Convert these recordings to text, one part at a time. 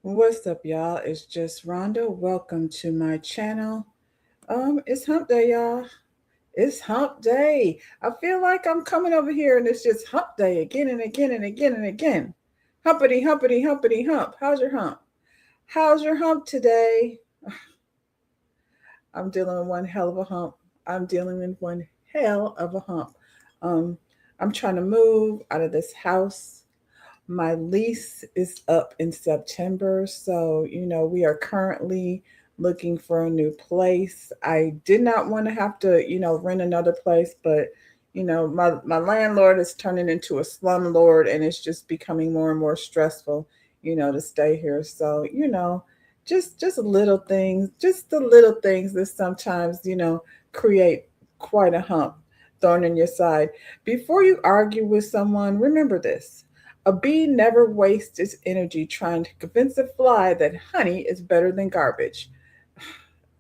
What's up, y'all? It's just Rhonda. Welcome to my channel. It's hump day, y'all. It's hump day. I feel like I'm coming over here and it's just hump day again and again and again and again. Humpity, humpity, humpity, hump. How's your hump? How's your hump today? I'm dealing with one hell of a hump. I'm dealing with one hell of a hump. Um, I'm trying to move out of this house. My lease is up in September, so we are currently looking for a new place. I did not want to have to, rent another place, but my landlord is turning into a slumlord and it's just becoming more and more stressful, to stay here. So, just little things, just the little things that sometimes, create quite a hump thorn in your side. Before you argue with someone, remember this: a bee never wastes its energy trying to convince a fly that honey is better than garbage.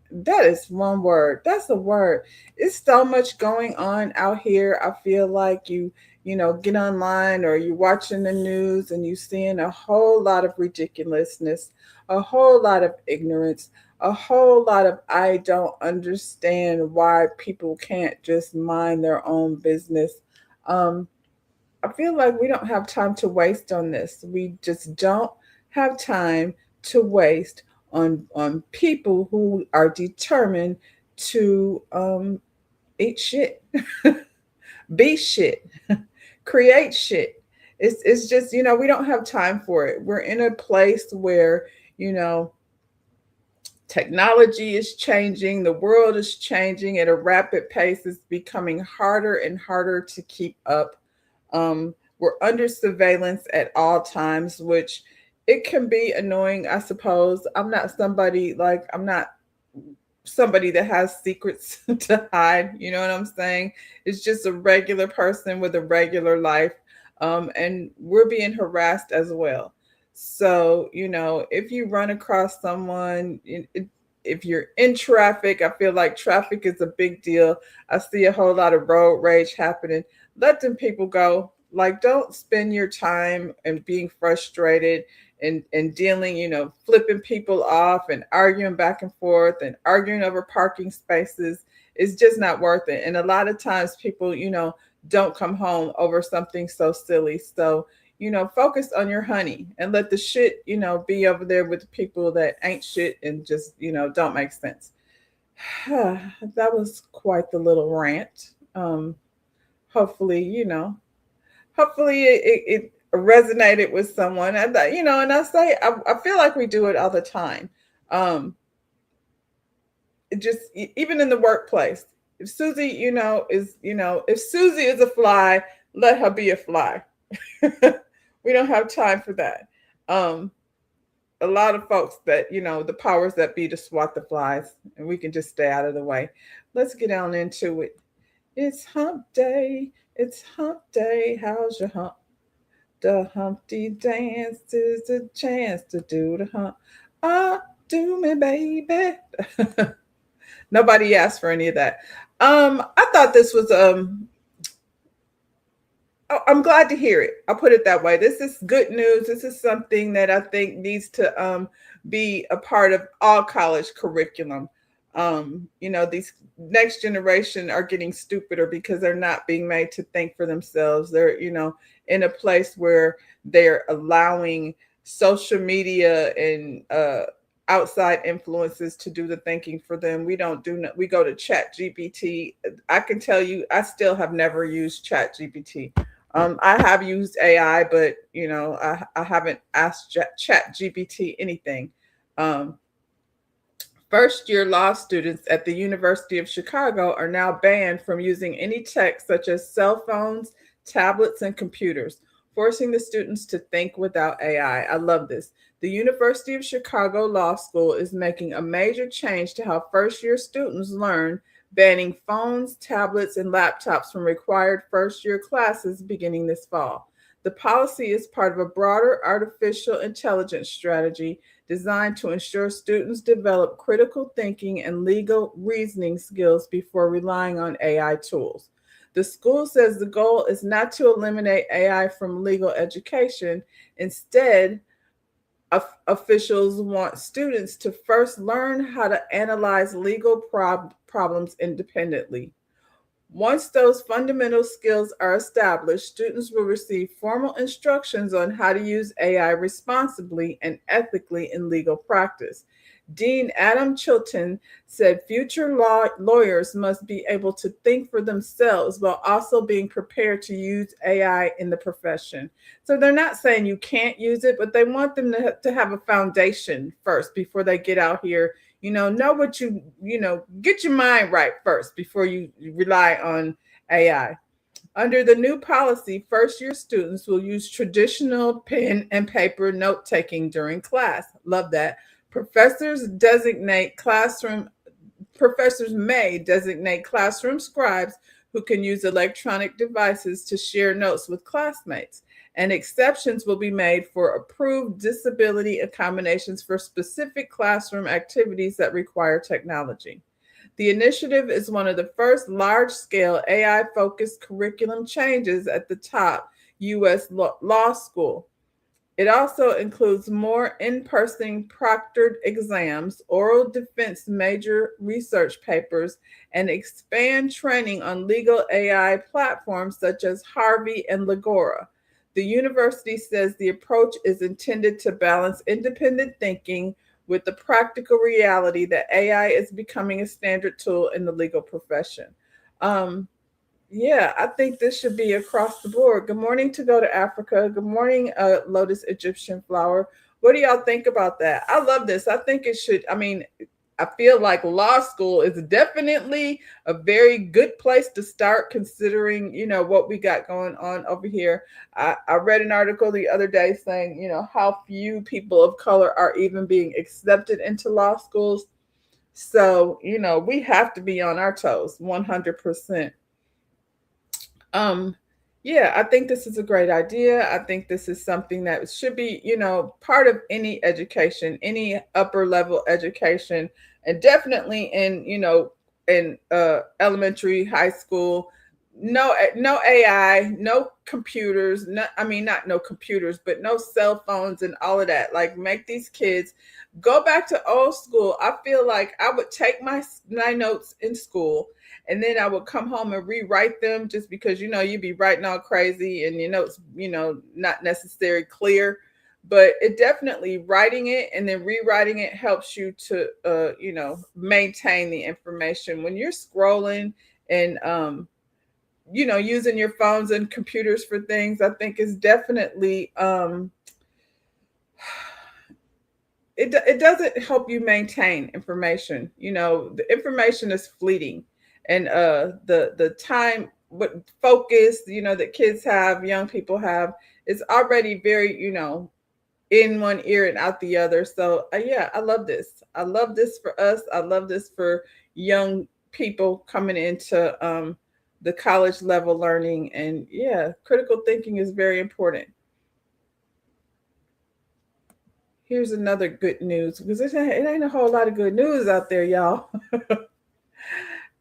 That is one word. That's a word. It's so much going on out here. I feel like get online or you're watching the news and you're seeing a whole lot of ridiculousness, a whole lot of ignorance, a whole lot of I don't understand why people can't just mind their own business. Um, I feel like we don't have time to waste on this. We just don't have time to waste on people who are determined to eat shit, be shit, create shit. It's just we don't have time for it. We're in a place where you know technology is changing, the world is changing at a rapid pace. It's becoming harder and harder to keep up. We're under surveillance at all times, which it can be annoying, I suppose. I'm not somebody that has secrets to hide. You know what I'm saying? It's just a regular person with a regular life. And we're being harassed as well. So, if you run across someone, if you're in traffic, I feel like traffic is a big deal. I see a whole lot of road rage happening. Let them people go. Like, don't spend your time and being frustrated and dealing, flipping people off and arguing back and forth and arguing over parking spaces. It's just not worth it. And a lot of times people, don't come home over something so silly. So, focus on your honey and let the shit, be over there with the people that ain't shit and just, don't make sense. That was quite the little rant. Um, hopefully, hopefully it resonated with someone. And and I feel like we do it all the time. Um, it just even in the workplace. If Susie, if Susie is a fly, let her be a fly. We don't have time for that. Um, a lot of folks that the powers that be to swat the flies, and we can just stay out of the way. Let's get on into it. It's hump day. It's hump day. How's your hump? The Humpty Dance is a chance to do the hump. Ah, do me, baby. Nobody asked for any of that. I thought this was I'm glad to hear it. I'll put it that way. This is good news. This is something that I think needs to be a part of all college curriculum. These next generation are getting stupider because they're not being made to think for themselves. They're, in a place where they're allowing social media and outside influences to do the thinking for them. We don't do. We go to Chat GPT. I can tell you, I still have never used Chat GPT. I have used AI, but I haven't asked Chat GPT anything. Um, First year law students at the University of Chicago are now banned from using any tech such as cell phones, tablets, and computers, forcing the students to think without AI. I love this. The University of Chicago Law School is making a major change to how first year students learn, banning phones, tablets, and laptops from required first year classes beginning this fall. The policy is part of a broader artificial intelligence strategy designed to ensure students develop critical thinking and legal reasoning skills before relying on AI tools. The school says the goal is not to eliminate AI from legal education. Instead, officials want students to first learn how to analyze legal problems independently. Once those fundamental skills are established, students will receive formal instructions on how to use AI responsibly and ethically in legal practice. Dean Adam Chilton said future lawyers must be able to think for themselves while also being prepared to use AI in the profession. So they're not saying you can't use it, but they want them to have a foundation first before they get out here. Know what get your mind right first before you rely on AI. Under the new policy, first year students will use traditional pen and paper note taking during class. Love that. Professors designate classroom Professors may designate classroom scribes who can use electronic devices to share notes with classmates, and exceptions will be made for approved disability accommodations for specific classroom activities that require technology. The initiative is one of the first large scale AI focused curriculum changes at the top U.S. law school. It also includes more in person proctored exams, oral defense major research papers, and expand training on legal AI platforms such as Harvey and Legora. The university says the approach is intended to balance independent thinking with the practical reality that AI is becoming a standard tool in the legal profession. Um, yeah, I think this should be across the board. Good morning to go to Africa. Good morning, Lotus Egyptian flower. What do y'all think about that? I love this. I think it should. I mean, I feel like law school is definitely a very good place to start, considering what we got going on over here. I read an article the other day saying how few people of color are even being accepted into law schools. So we have to be on our toes, 100%. Um, yeah, I think this is a great idea. I think this is something that should be, part of any education, any upper level education, and definitely in elementary, high school. No AI, no computers. No, I mean not no computers, but no cell phones and all of that. Like make these kids go back to old school. I feel like I would take my notes in school and then I would come home and rewrite them just because you'd be writing all crazy and your notes not necessarily clear, but it definitely writing it and then rewriting it helps you to maintain the information when you're scrolling and using your phones and computers for things. I think is definitely it doesn't help you maintain information. The information is fleeting, and the time what focus that kids have, young people have, is already very in one ear and out the other. So yeah, I love this. I love this for us. I love this for young people coming into the college level learning. And yeah, critical thinking is very important. Here's another good news because it ain't a whole lot of good news out there, y'all.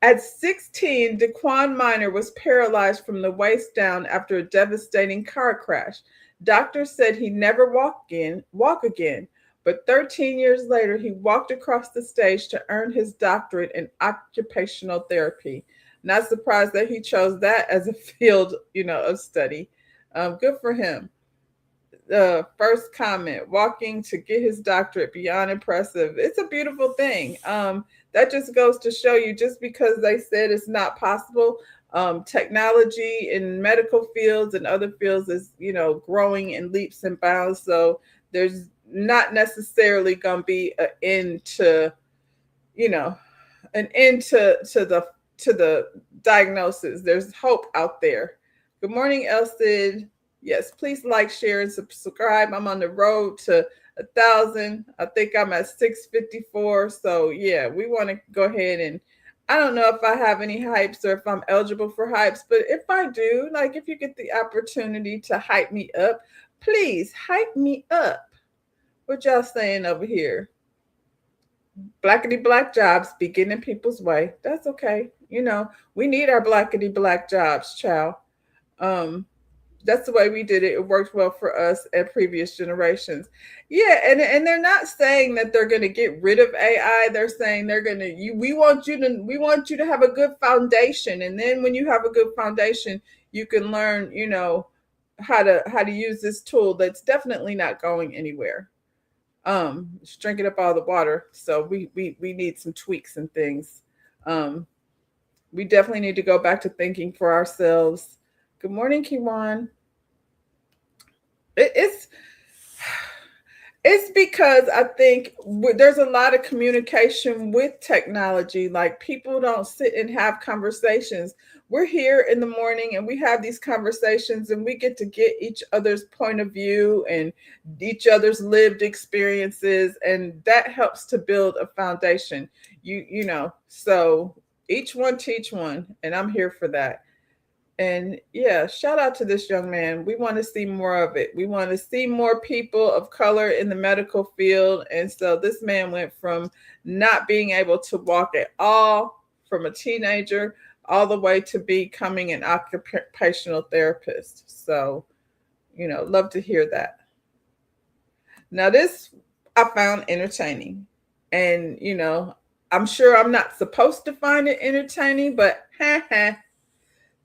At 16, Daquan Miner was paralyzed from the waist down after a devastating car crash. Doctors said he'd never walk again, but 13 years later, he walked across the stage to earn his doctorate in occupational therapy. Not surprised that he chose that as a field, of study. Good for him. The first comment, walking to get his doctorate, beyond impressive. It's a beautiful thing. That just goes to show you, just because they said it's not possible, technology in medical fields and other fields is growing in leaps and bounds. So there's not necessarily going to be you know an end to the diagnosis. There's hope out there. Good morning, Elsid. Yes, please like, share, and subscribe. I'm on the road to 1,000. I think I'm at 654. So yeah, we want to go ahead and I don't know if I have any hypes or if I'm eligible for hypes, but if I do, like if you get the opportunity to hype me up, please hype me up. What y'all saying over here? Blackety black jobs be getting in people's way. That's okay. We need our blackety black jobs, child. Um, That's the way we did it. It worked well for us and previous generations. Yeah, and they're not saying that they're going to get rid of AI. They're saying they're going to we want you to have a good foundation, and then when you have a good foundation, you can learn, how to use this tool that's definitely not going anywhere. It's drinking up all the water, so we need some tweaks and things. Um, we definitely need to go back to thinking for ourselves. Good morning, Kiwan. It's because I think there's a lot of communication with technology. Like, people don't sit and have conversations. We're here in the morning and we have these conversations, and we get each other's point of view and each other's lived experiences, and that helps to build a foundation. So each one teach one, and I'm here for that. And yeah, shout out to this young man. We want to see more of it. We want to see more people of color in the medical field. And so this man went from not being able to walk at all, from a teenager, all the way to becoming an occupational therapist. So, love to hear that. Now, this I found entertaining. And, I'm sure I'm not supposed to find it entertaining, but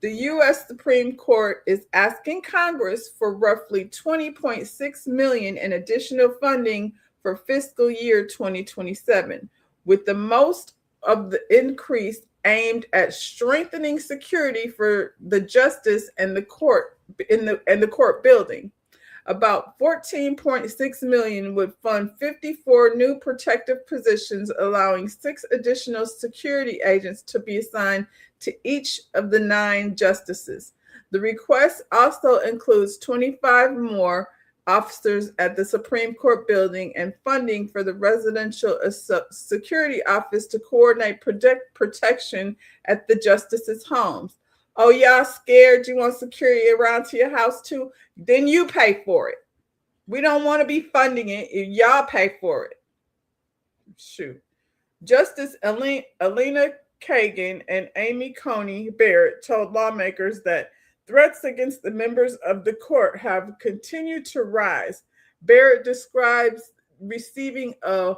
the U.S. Supreme Court is asking Congress for roughly $20.6 million in additional funding for fiscal year 2027, with the most of the increase aimed at strengthening security for the justice and the court in the court building. About 14.6 million would fund 54 new protective positions, allowing 6 additional security agents to be assigned to each of the 9 justices. The request also includes 25 more officers at the Supreme Court building and funding for the residential security office to coordinate protection at the justices' homes. Oh, y'all scared you want security around to your house too? Then you pay for it. We don't want to be funding it. Y'all pay for it. Shoot. Justice Elena Kagan and Amy Coney Barrett told lawmakers that threats against the members of the court have continued to rise. Barrett describes receiving a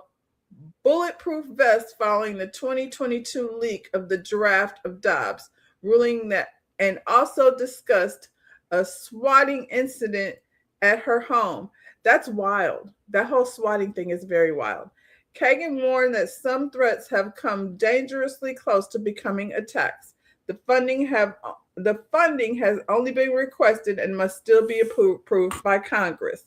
bulletproof vest following the 2022 leak of the draft of Dobbs ruling, that, and also discussed a swatting incident at her home. That's wild. That whole swatting thing is very wild. Kagan warned that some threats have come dangerously close to becoming attacks. The funding has only been requested and must still be approved by Congress.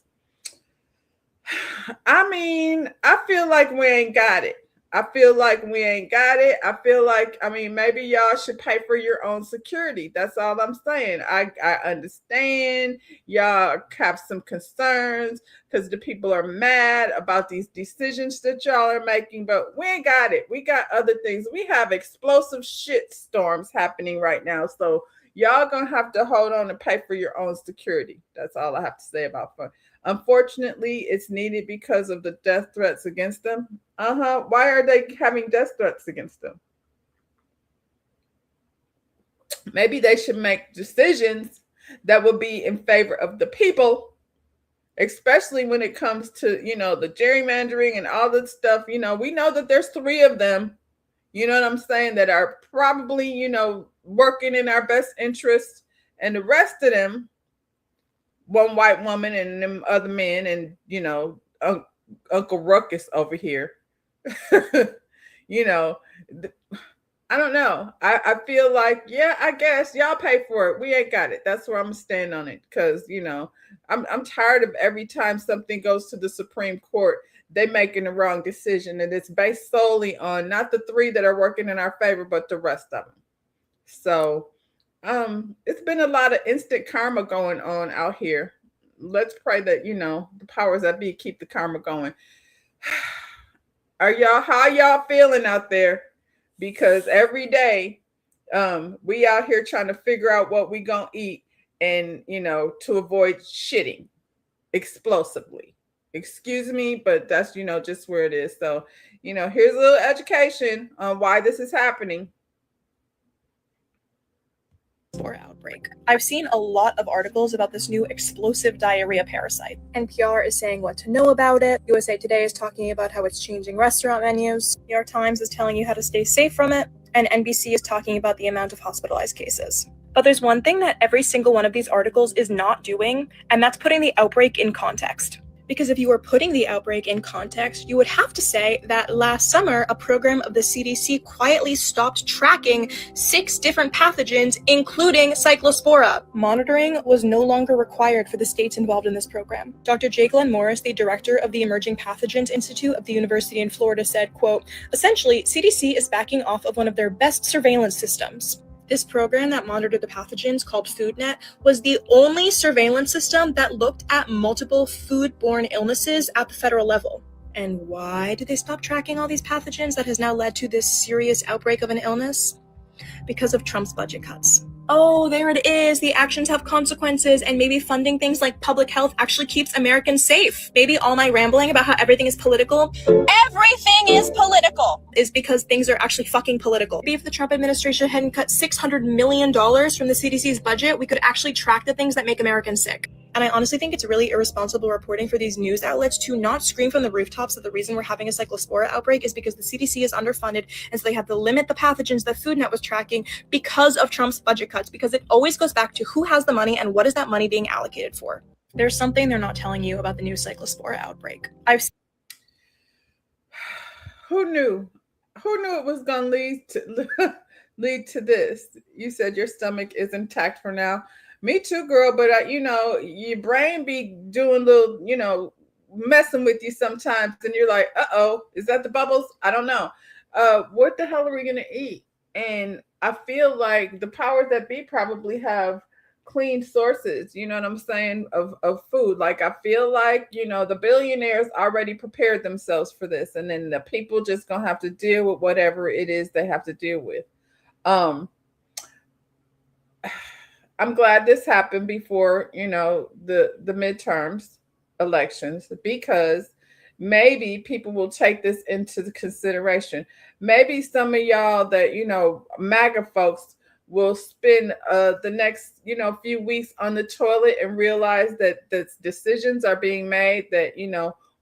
I mean, I feel like we ain't got it. I feel like maybe y'all should pay for your own security. That's all I'm saying. I understand y'all have some concerns because the people are mad about these decisions that y'all are making, but we ain't got it. We got other things. We have explosive shit storms happening right now. So y'all gonna have to hold on and pay for your own security. That's all I have to say about fun. Unfortunately, it's needed because of the death threats against them. Why are they having death threats against them? Maybe they should make decisions that will be in favor of the people, especially when it comes to, the gerrymandering and all that stuff. We know that there's 3 of them, you know what I'm saying, that are probably, working in our best interest, and the rest of them, one white woman and them other men, and Uncle Ruckus over here. I don't know. I feel like, yeah, I guess y'all pay for it. We ain't got it. That's where I'm gonna stand on it, because I'm tired of every time something goes to the Supreme Court, they making the wrong decision, and it's based solely on not the 3 that are working in our favor, but the rest of them. So it's been a lot of instant karma going on out here. Let's pray that, the powers that be keep the karma going. How y'all feeling out there? Because every day we out here trying to figure out what we gonna eat, and to avoid shitting explosively. Excuse me, but that's just where it is. So here's a little education on why this is happening. Cyclospora outbreak. I've seen a lot of articles about this new explosive diarrhea parasite. NPR is saying what to know about it. USA Today is talking about how it's changing restaurant menus. New York Times is telling you how to stay safe from it. And NBC is talking about the amount of hospitalized cases. But there's one thing that every single one of these articles is not doing, and that's putting the outbreak in context. Because if you were putting the outbreak in context, you would have to say that last summer, a program of the CDC quietly stopped tracking 6 different pathogens, including Cyclospora. Monitoring was no longer required for the states involved in this program. Dr. J. Glenn Morris, the director of the Emerging Pathogens Institute of the University in Florida, said, quote, "Essentially, CDC is backing off of one of their best surveillance systems." This program that monitored the pathogens, called FoodNet, was the only surveillance system that looked at multiple foodborne illnesses at the federal level. And why did they stop tracking all these pathogens that has now led to this serious outbreak of an illness? Because of Trump's budget cuts. Oh, there it is. The actions have consequences, and maybe funding things like public health actually keeps Americans safe. Maybe all my rambling about how everything is political, everything is political, is because things are actually fucking political. Maybe if the Trump administration hadn't cut $600 million from the CDC's budget, we could actually track the things that make Americans sick. And I honestly think it's really irresponsible reporting for these news outlets to not scream from the rooftops that the reason we're having a Cyclospora outbreak is because the CDC is underfunded, and so they have to limit the pathogens that FoodNet was tracking because of Trump's budget cuts, because it always goes back to who has the money and what is that money being allocated for. There's something they're not telling you about the new Cyclospora outbreak. Who knew? Who knew it was going to lead to this? You said your stomach is intact for now. Me too, girl. But your brain be doing little, messing with you sometimes, and you're like, "Uh-oh, is that the bubbles?" I don't know. What the hell are we gonna eat? And I feel like the powers that be probably have clean sources, you know what I'm saying, of food. Like I feel like, the billionaires already prepared themselves for this, and then the people just gonna have to deal with whatever it is they have to deal with. I'm glad this happened before, the midterms elections, because maybe people will take this into consideration. Maybe some of y'all that, MAGA folks will spend the next, few weeks on the toilet and realize that the decisions are being made that,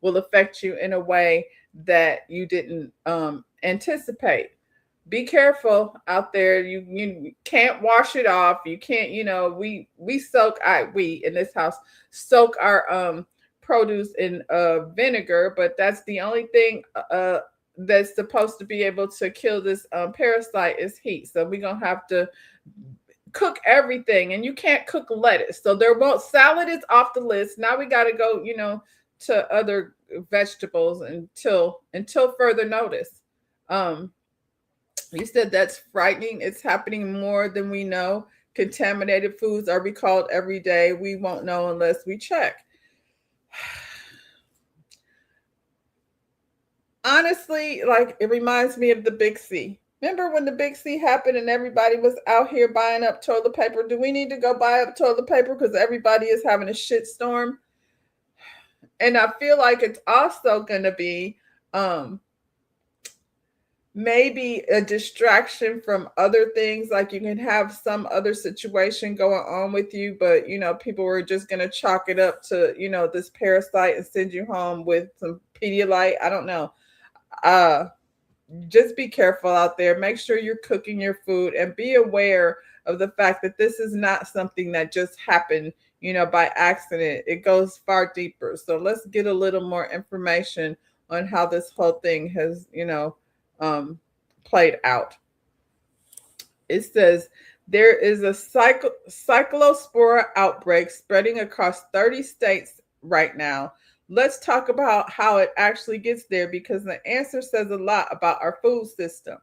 will affect you in a way that you didn't anticipate. Be careful out there. You can't wash it off. You can't, we in this house soak our produce in vinegar, but that's the only thing that's supposed to be able to kill this parasite is heat. So we're gonna have to cook everything, and you can't cook lettuce. So salad is off the list. Now we got to go, to other vegetables until further notice. You said that's frightening. It's happening more than we know. Contaminated foods are recalled every day. We won't know unless we check. Honestly, like it reminds me of the Big C. Remember when the Big C happened and everybody was out here buying up toilet paper? Do we need to go buy up toilet paper because everybody is having a shit storm? And I feel like it's also going to be maybe a distraction from other things. Like you can have some other situation going on with you, but people were just going to chalk it up to this parasite and send you home with some Pedialyte. I don't know. Just be careful out there. Make sure you're cooking your food, and be aware of the fact that this is not something that just happened by accident. It goes far deeper. So let's get a little more information on how this whole thing has played out. It says there is a cyclospora outbreak spreading across 30 states right now. Let's talk about how it actually gets there, because the answer says a lot about our food system.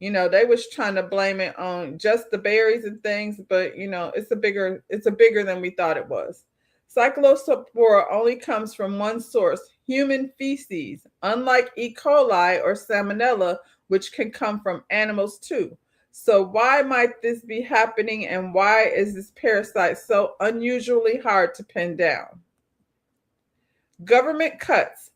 They was trying to blame it on just the berries and things, but it's a bigger than we thought it was. Cyclospora only comes from one source, human feces, unlike E. coli or Salmonella, which can come from animals too. So why might this be happening, and why is this parasite so unusually hard to pin down? Government cuts,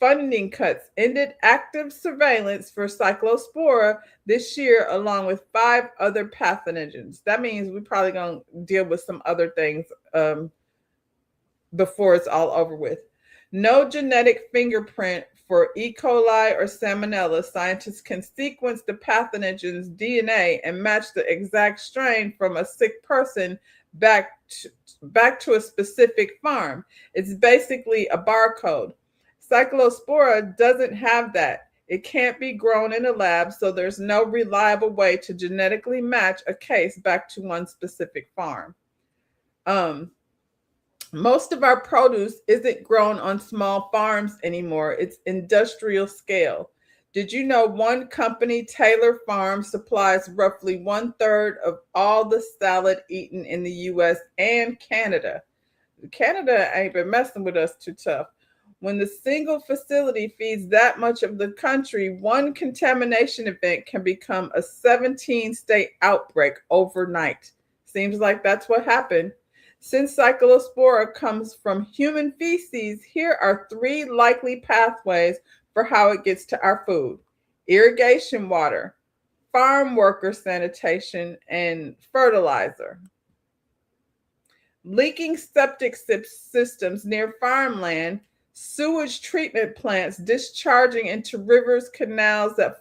funding cuts ended active surveillance for Cyclospora this year, along with 5 other pathogens. That means we're probably going to deal with some other things before it's all over with. No genetic fingerprint for E. coli or Salmonella. Scientists can sequence the pathogen's DNA and match the exact strain from a sick person back to a specific farm. It's basically a barcode. Cyclospora doesn't have that. It can't be grown in a lab, so there's no reliable way to genetically match a case back to one specific farm. Most of our produce isn't grown on small farms anymore. It's industrial scale. Did you know one company, Taylor Farms, supplies roughly 1/3 of all the salad eaten in the US and Canada? Canada ain't been messing with us too tough. When the single facility feeds that much of the country, one contamination event can become a 17-state outbreak overnight. Seems like that's what happened. Since Cyclospora comes from human feces, here are 3 likely pathways for how it gets to our food: irrigation water, farm worker sanitation, and fertilizer. Leaking septic systems near farmland, sewage treatment plants discharging into rivers, canals that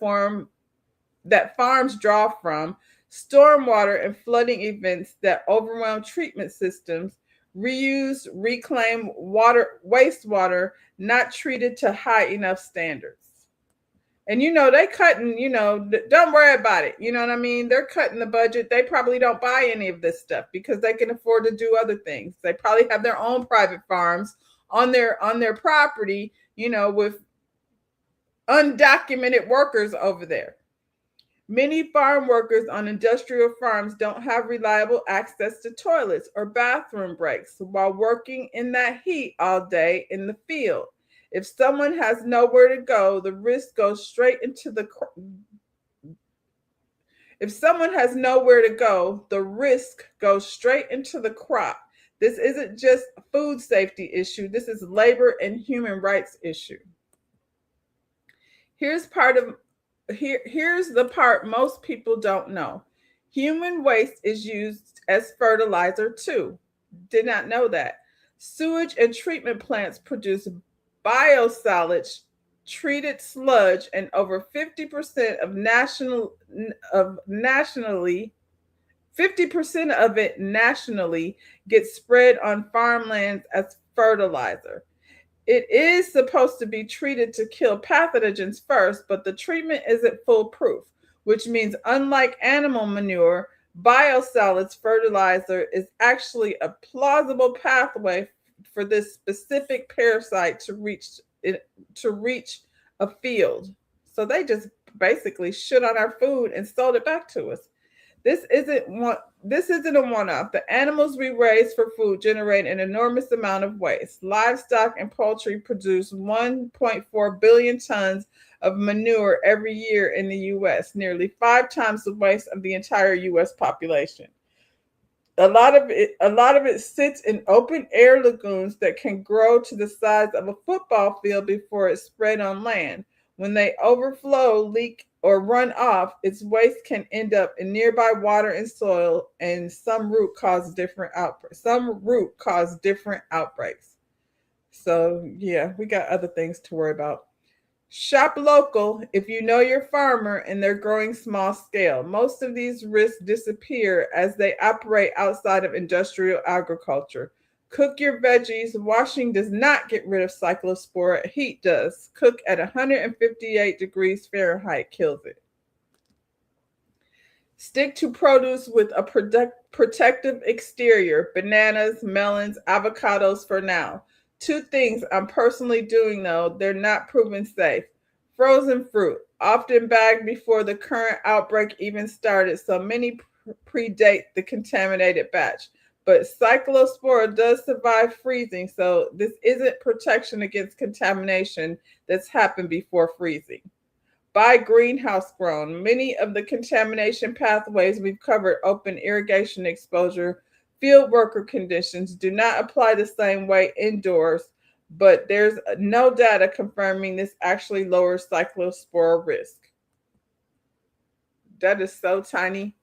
farms draw from, stormwater and flooding events that overwhelm treatment systems, reuse, reclaim wastewater not treated to high enough standards. And they cutting, don't worry about it. You know what I mean? They're cutting the budget. They probably don't buy any of this stuff because they can afford to do other things. They probably have their own private farms on their property, with undocumented workers over there. Many farm workers on industrial farms don't have reliable access to toilets or bathroom breaks while working in that heat all day in the field. If someone has nowhere to go, the risk goes straight into the crop. This isn't just a food safety issue. This is labor and human rights issue. Here's the part most people don't know. Human waste is used as fertilizer too. Did not know that. Sewage and treatment plants produce biosolids, treated sludge, and over 50% of it nationally gets spread on farmlands as fertilizer. It is supposed to be treated to kill pathogens first, but the treatment isn't foolproof, which means unlike animal manure, biosolids fertilizer is actually a plausible pathway for this specific parasite to reach a field. So they just basically shit on our food and sold it back to us. This isn't a one-off. The animals we raise for food generate an enormous amount of waste. Livestock and poultry produce 1.4 billion tons of manure every year in the U.S., nearly 5 times the waste of the entire U.S. population. A lot of it sits in open air lagoons that can grow to the size of a football field before it's spread on land. When they overflow, leak, or run off, its waste can end up in nearby water and soil, and some root cause different outbreaks. So yeah, we got other things to worry about. Shop local if you know your farmer and they're growing small scale. Most of these risks disappear as they operate outside of industrial agriculture. Cook your veggies. Washing does not get rid of Cyclospora. Heat does. Cook at 158 degrees Fahrenheit kills it. Stick to produce with a protective exterior. Bananas, melons, avocados for now. 2 things I'm personally doing though, they're not proven safe. Frozen fruit, often bagged before the current outbreak even started, so many predate the contaminated batch. But Cyclospora does survive freezing, so this isn't protection against contamination that's happened before freezing. Buy greenhouse grown. Many of the contamination pathways we've covered, open irrigation exposure, field worker conditions, do not apply the same way indoors. but there's no data confirming this actually lowers cyclospora risk. That is so tiny.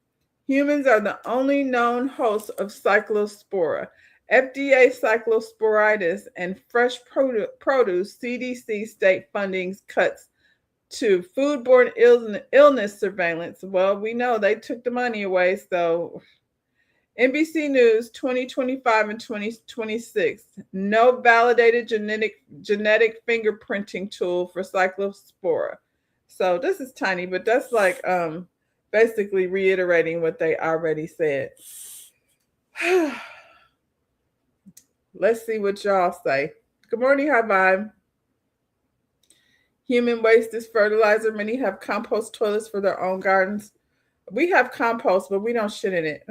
Humans are the only known host of cyclospora. FDA cyclosporitis and fresh produce CDC state funding cuts to foodborne illness surveillance. Well, we know they took the money away. So NBC News 2025 and 2026, no validated genetic fingerprinting tool for cyclospora. So this is tiny, but that's like basically reiterating what they already said. Let's see what y'all say. Good morning, High Vibe. Human waste is fertilizer. Many have compost toilets for their own gardens. We have compost, but we don't shit in it.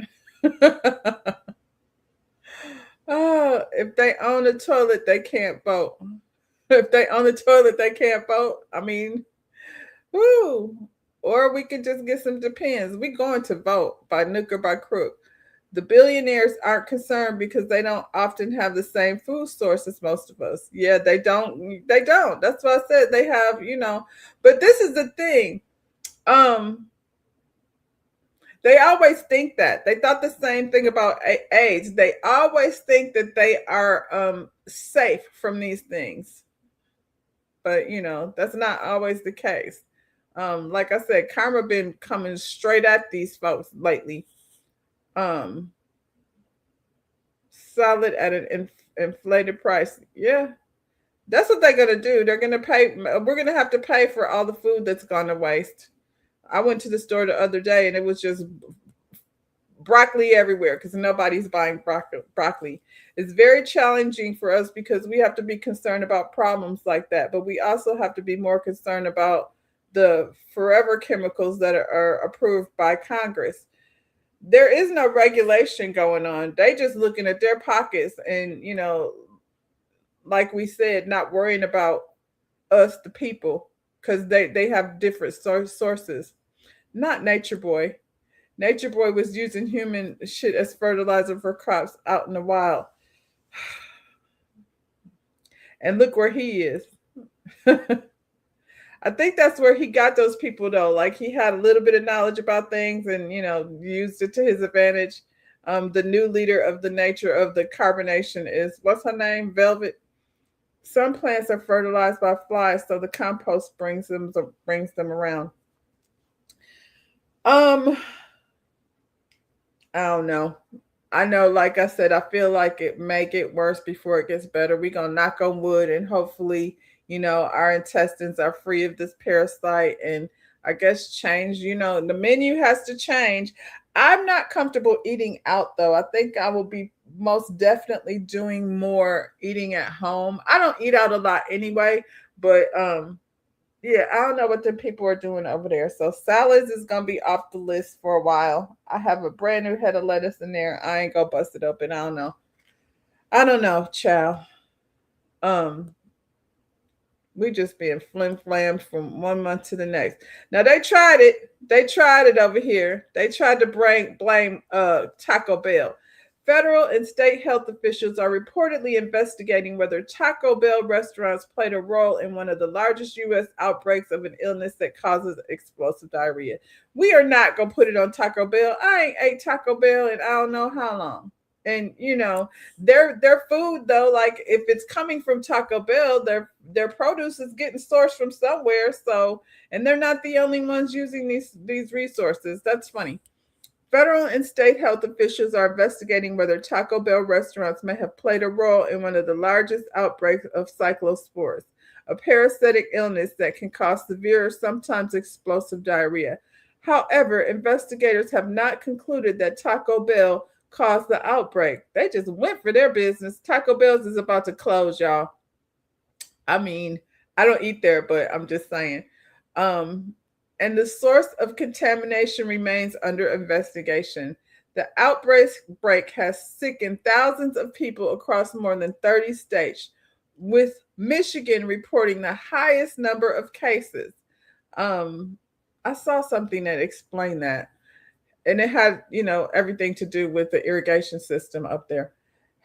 Oh, if they own a toilet, they can't vote. If they own a toilet, they can't vote. I mean, woo. Or we could just get some Depends. We going to vote by nook or by crook. The billionaires aren't concerned because they don't often have the same food source as most of us. Yeah, they don't. They don't. That's why I said they have, But this is the thing. They always think that. They thought the same thing about AIDS. They always think that they are safe from these things. But, that's not always the case. Like I said, karma been coming straight at these folks lately. Solid at an inflated price. Yeah. That's what they're going to do. They're going to pay. We're going to have to pay for all the food that's gone to waste. I went to the store the other day and it was just broccoli everywhere because nobody's buying broccoli. It's very challenging for us because we have to be concerned about problems like that, but we also have to be more concerned about the forever chemicals that are approved by Congress. There is no regulation going on. They just looking at their pockets and, like we said, not worrying about us, the people, because they have different sources. Not Nature Boy. Nature Boy was using human shit as fertilizer for crops out in the wild. And look where he is. I think that's where he got those people, though. Like he had a little bit of knowledge about things and, used it to his advantage. The new leader of the nature of the carbonation is, what's her name? Velvet. Some plants are fertilized by flies, so the compost brings them around. I don't know. I know, like I said, I feel like it may get worse before it gets better. We're going to knock on wood and hopefully, our intestines are free of this parasite and I guess change, the menu has to change. I'm not comfortable eating out though. I think I will be most definitely doing more eating at home. I don't eat out a lot anyway, but yeah, I don't know what the people are doing over there. So salads is gonna be off the list for a while. I have a brand new head of lettuce in there. I ain't gonna bust it open. I don't know. I don't know, child. We just being flim flammed from 1 month to the next. Now they tried it. They tried it over here. They tried to blame Taco Bell. Federal and state health officials are reportedly investigating whether Taco Bell restaurants played a role in one of the largest U.S. outbreaks of an illness that causes explosive diarrhea. We are not going to put it on Taco Bell. I ain't ate Taco Bell in I don't know how long. And their food though, like if it's coming from Taco Bell, their produce is getting sourced from somewhere. So, and they're not the only ones using these resources. That's funny. Federal and state health officials are investigating whether Taco Bell restaurants may have played a role in one of the largest outbreaks of cyclospores, a parasitic illness that can cause severe, sometimes explosive diarrhea. However, investigators have not concluded that Taco Bell caused the outbreak. They just went for their business. Taco Bell's is about to close, y'all. I mean, I don't eat there, but I'm just saying. And the source of contamination remains under investigation. The outbreak has sickened thousands of people across more than 30 states, with Michigan reporting the highest number of cases. I saw something that explained that. And it had, everything to do with the irrigation system up there.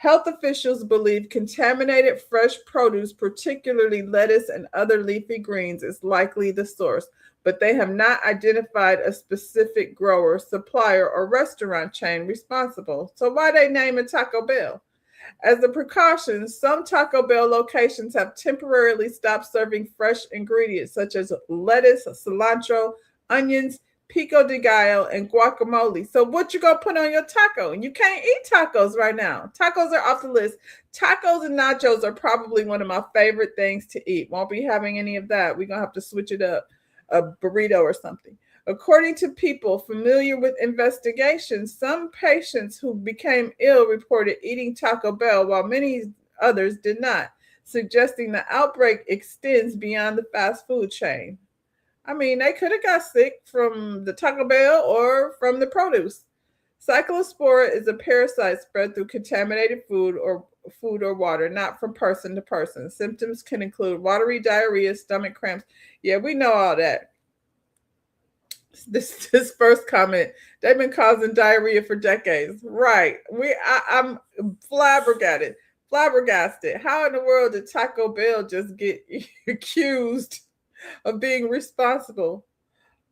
Health officials believe contaminated fresh produce, particularly lettuce and other leafy greens, is likely the source, but they have not identified a specific grower, supplier, or restaurant chain responsible. So why they name it Taco Bell? As a precaution, some Taco Bell locations have temporarily stopped serving fresh ingredients such as lettuce, cilantro, onions, pico de gallo, and guacamole. So what you gonna put on your taco? And you can't eat tacos right now. Tacos are off the list. Tacos and nachos are probably one of my favorite things to eat. Won't be having any of that. We're gonna have to switch it up, a burrito or something. According to people familiar with investigations, some patients who became ill reported eating Taco Bell while many others did not, suggesting the outbreak extends beyond the fast food chain. I mean, they could have got sick from the Taco Bell or from the produce. Cyclospora is a parasite spread through contaminated food or water, not from person to person. Symptoms can include watery diarrhea, stomach cramps. Yeah, we know all that. This first comment, they've been causing diarrhea for decades. Right. I'm flabbergasted. Flabbergasted. How in the world did Taco Bell just get accused of being responsible?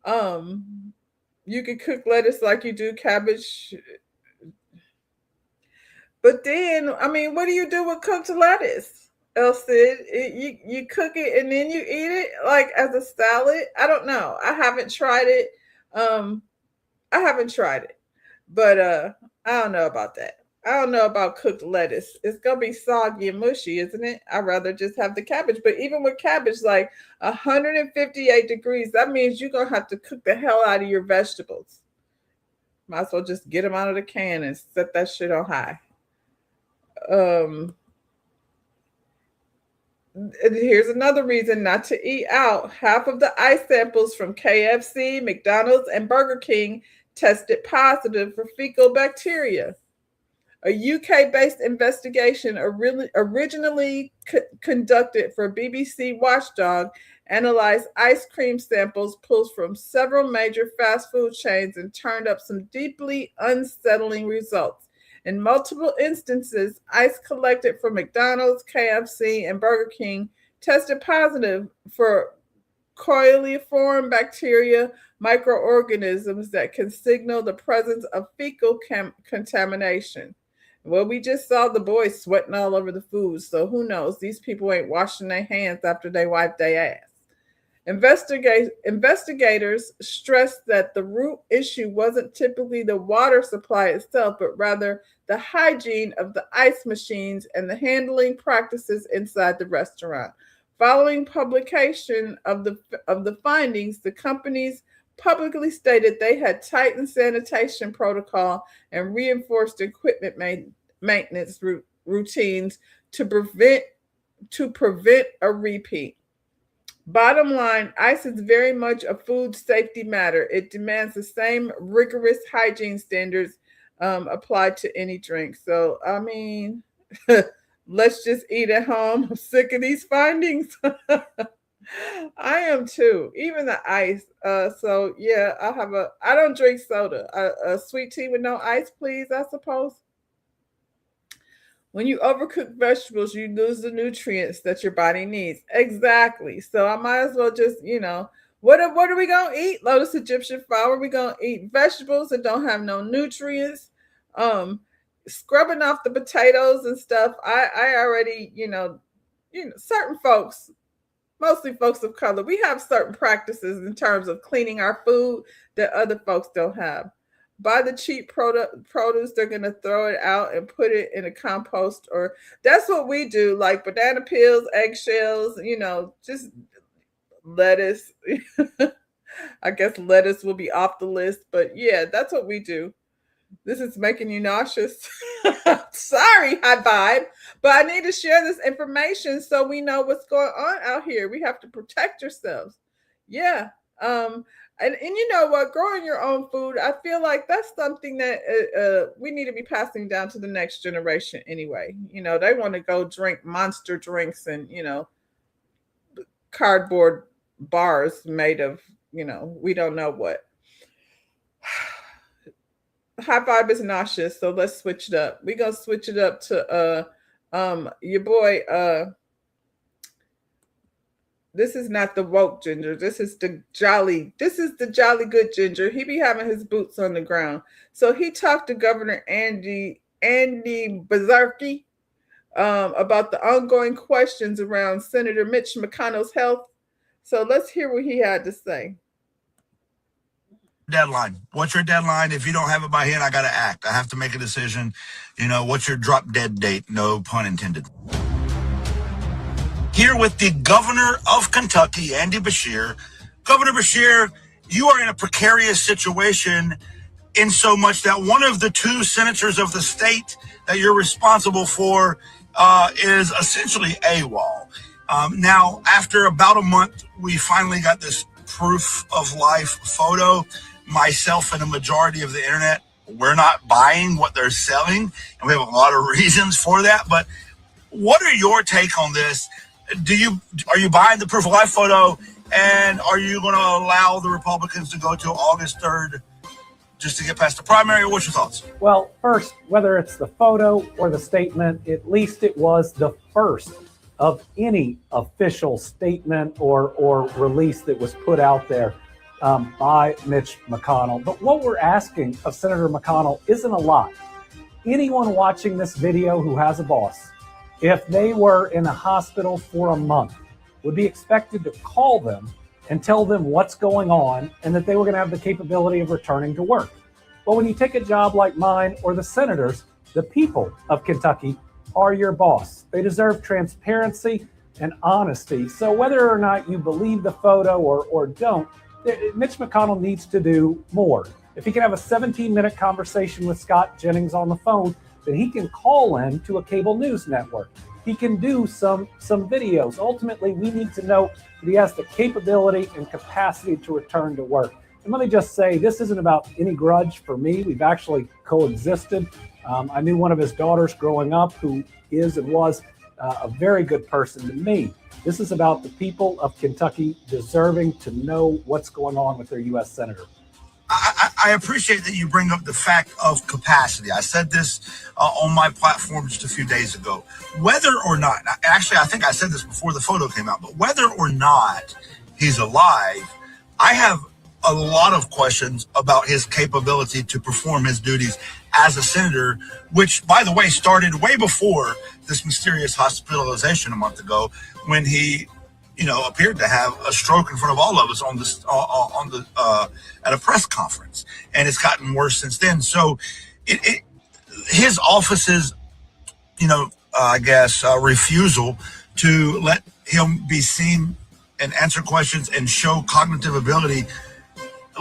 You can cook lettuce like you do cabbage. But then, I mean, what do you do with cooked lettuce? Elsie, you cook it and then you eat it like as a salad. I don't know. I haven't tried it. Um, I haven't tried it, but I don't know about that. I don't know about cooked lettuce. It's gonna be soggy and mushy, isn't it? I'd rather just have the cabbage. But even with cabbage, like 158 degrees, that means you're gonna have to cook the hell out of your vegetables. Might as well just get them out of the can and set that shit on high. Um, Here's another reason not to eat out. Half of the ice samples from KFC, McDonald's, and Burger King tested positive for fecal bacteria. A UK-based investigation originally conducted for BBC Watchdog analyzed ice cream samples pulled from several major fast food chains and turned up some deeply unsettling results. In multiple instances, ice collected from McDonald's, KFC, and Burger King tested positive for coliform bacteria, microorganisms that can signal the presence of fecal contamination. Well, we just saw the boys sweating all over the food, so who knows? These people ain't washing their hands after they wipe their ass. Investigators stressed that the root issue wasn't typically the water supply itself, but rather the hygiene of the ice machines and the handling practices inside the restaurant. Following publication of the findings, the companies publicly stated they had tightened sanitation protocol and reinforced equipment maintenance routines to prevent a repeat. Bottom line, ice is very much a food safety matter. It demands the same rigorous hygiene standards applied to any drink. So, I mean, let's just eat at home. I'm sick of these findings. I am too. Even the ice. So yeah, I don't drink soda. A sweet tea with no ice, please, I suppose. When you overcook vegetables, you lose the nutrients that your body needs. Exactly. So I might as well just, what are we gonna eat? Lotus Egyptian flour. We're gonna eat vegetables that don't have no nutrients. Scrubbing off the potatoes and stuff. I already, certain folks, mostly folks of color, we have certain practices in terms of cleaning our food that other folks don't have. Buy the cheap produce, they're going to throw it out and put it in a compost, or that's what we do, like banana peels, eggshells, just lettuce. I guess lettuce will be off the list, but yeah, that's what we do. This is making you nauseous. Sorry, high vibe, but I need to share this information so we know what's going on out here. We have to protect ourselves. Yeah. And you know what? Growing your own food, I feel like that's something that we need to be passing down to the next generation anyway. They want to go drink monster drinks and, cardboard bars made of, we don't know what. high five is nauseous, so let's switch it up. We're gonna switch it up to your boy this is not the woke ginger. This is the jolly good ginger. He be having his boots on the ground. So he talked to Governor Andy Bazarki about the ongoing questions around Senator Mitch McConnell's health. So let's hear what he had to say. Deadline. What's your deadline? If you don't have it by hand, I got to act. I have to make a decision. What's your drop dead date? No pun intended. Here with the governor of Kentucky, Andy Beshear. Governor Beshear, you are in a precarious situation in so much that one of the two senators of the state that you're responsible for is essentially AWOL. Now, after about a month, we finally got this proof of life photo. Myself and a majority of the internet, we're not buying what they're selling, and we have a lot of reasons for that. But what are your take on this? Are you buying the proof of life photo, and are you going to allow the Republicans to go till August 3rd just to get past the primary? What's your thoughts? Well, first, whether it's the photo or the statement, at least it was the first of any official statement or release that was put out there by Mitch McConnell. But what we're asking of Senator McConnell isn't a lot. Anyone watching this video who has a boss, if they were in a hospital for a month, would be expected to call them and tell them what's going on and that they were going to have the capability of returning to work. But when you take a job like mine or the senators, the people of Kentucky are your boss. They deserve transparency and honesty. So whether or not you believe the photo or don't, Mitch McConnell needs to do more. If he can have a 17-minute conversation with Scott Jennings on the phone, then he can call in to a cable news network. He can do some videos. Ultimately, we need to know that he has the capability and capacity to return to work. And let me just say, this isn't about any grudge for me. We've actually coexisted. I knew one of his daughters growing up who is and was a very good person to me. This is about the people of Kentucky deserving to know what's going on with their U.S. senator. I appreciate that you bring up the fact of capacity. I said this on my platform just a few days ago. Whether or not, actually, I think I said this before the photo came out, but whether or not he's alive, I have a lot of questions about his capability to perform his duties as a senator, which, by the way, started way before this mysterious hospitalization a month ago when he appeared to have a stroke in front of all of us at a press conference, and it's gotten worse since then. So, his office's, refusal to let him be seen and answer questions and show cognitive ability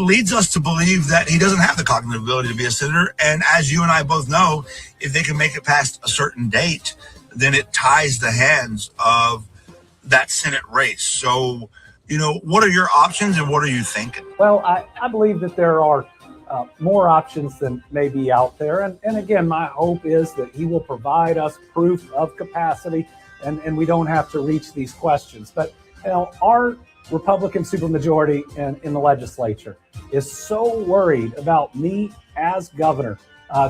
leads us to believe that he doesn't have the cognitive ability to be a senator. And as you and I both know, if they can make it past a certain date, then it ties the hands of that Senate race. So, what are your options and what are you thinking? Well, I believe that there are more options than may be out there. And again, my hope is that he will provide us proof of capacity and we don't have to reach these questions. But, our Republican supermajority in the legislature is so worried about me as governor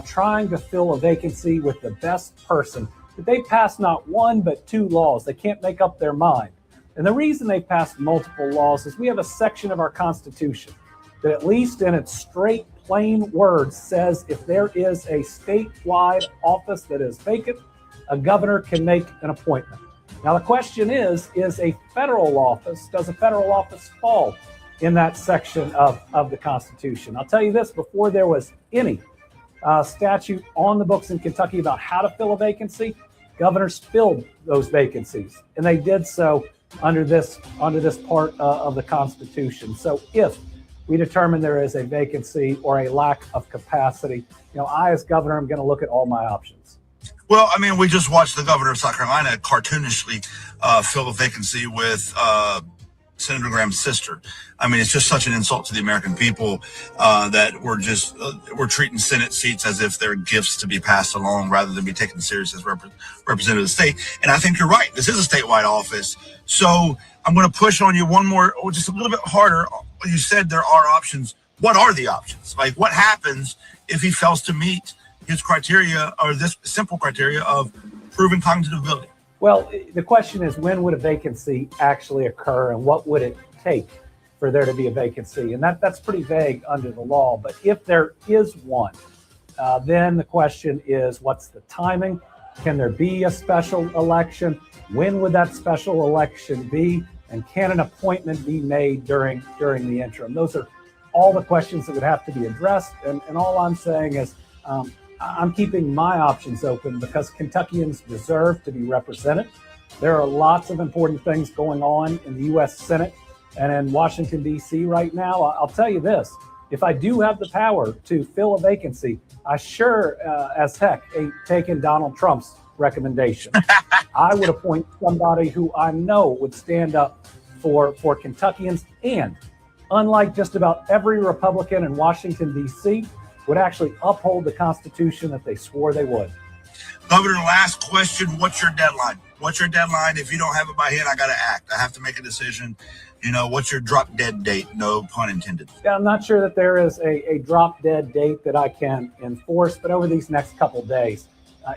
trying to fill a vacancy with the best person that they passed not one but two laws. They can't make up their mind. And the reason they passed multiple laws is we have a section of our Constitution that, at least in its straight, plain words, says if there is a statewide office that is vacant, a governor can make an appointment. Now, the question is a federal office, does a federal office fall in that section of the Constitution? I'll tell you this, before there was any statute on the books in Kentucky about how to fill a vacancy, governors filled those vacancies, and they did so under this part of the Constitution. So if we determine there is a vacancy or a lack of capacity, I as governor am going to look at all my options. Well, I mean, we just watched the governor of South Carolina cartoonishly fill a vacancy with Senator Graham's sister. I mean, it's just such an insult to the American people that we're treating Senate seats as if they're gifts to be passed along rather than be taken serious as representative of the state. And I think you're right. This is a statewide office. So I'm going to push on you one more, or just a little bit harder. You said there are options. what are the options? Like, what happens if he fails to meet his criteria, or this simple criteria of proven cognitive ability? Well, the question is, when would a vacancy actually occur, and what would it take for there to be a vacancy? And that's pretty vague under the law. But if there is one, then the question is, what's the timing? Can there be a special election? When would that special election be? And can an appointment be made during the interim? Those are all the questions that would have to be addressed. And all I'm saying is, I'm keeping my options open because Kentuckians deserve to be represented. There are lots of important things going on in the U.S. Senate and in Washington, D.C. right now. I'll tell you this, if I do have the power to fill a vacancy, I sure as heck ain't taking Donald Trump's recommendation. I would appoint somebody who I know would stand up for Kentuckians, and unlike just about every Republican in Washington, D.C., would actually uphold the Constitution that they swore they would. Governor, last question. What's your deadline? What's your deadline? If you don't have it by hand, I got to act. I have to make a decision. What's your drop dead date? No pun intended. Yeah, I'm not sure that there is a drop dead date that I can enforce, but over these next couple of days,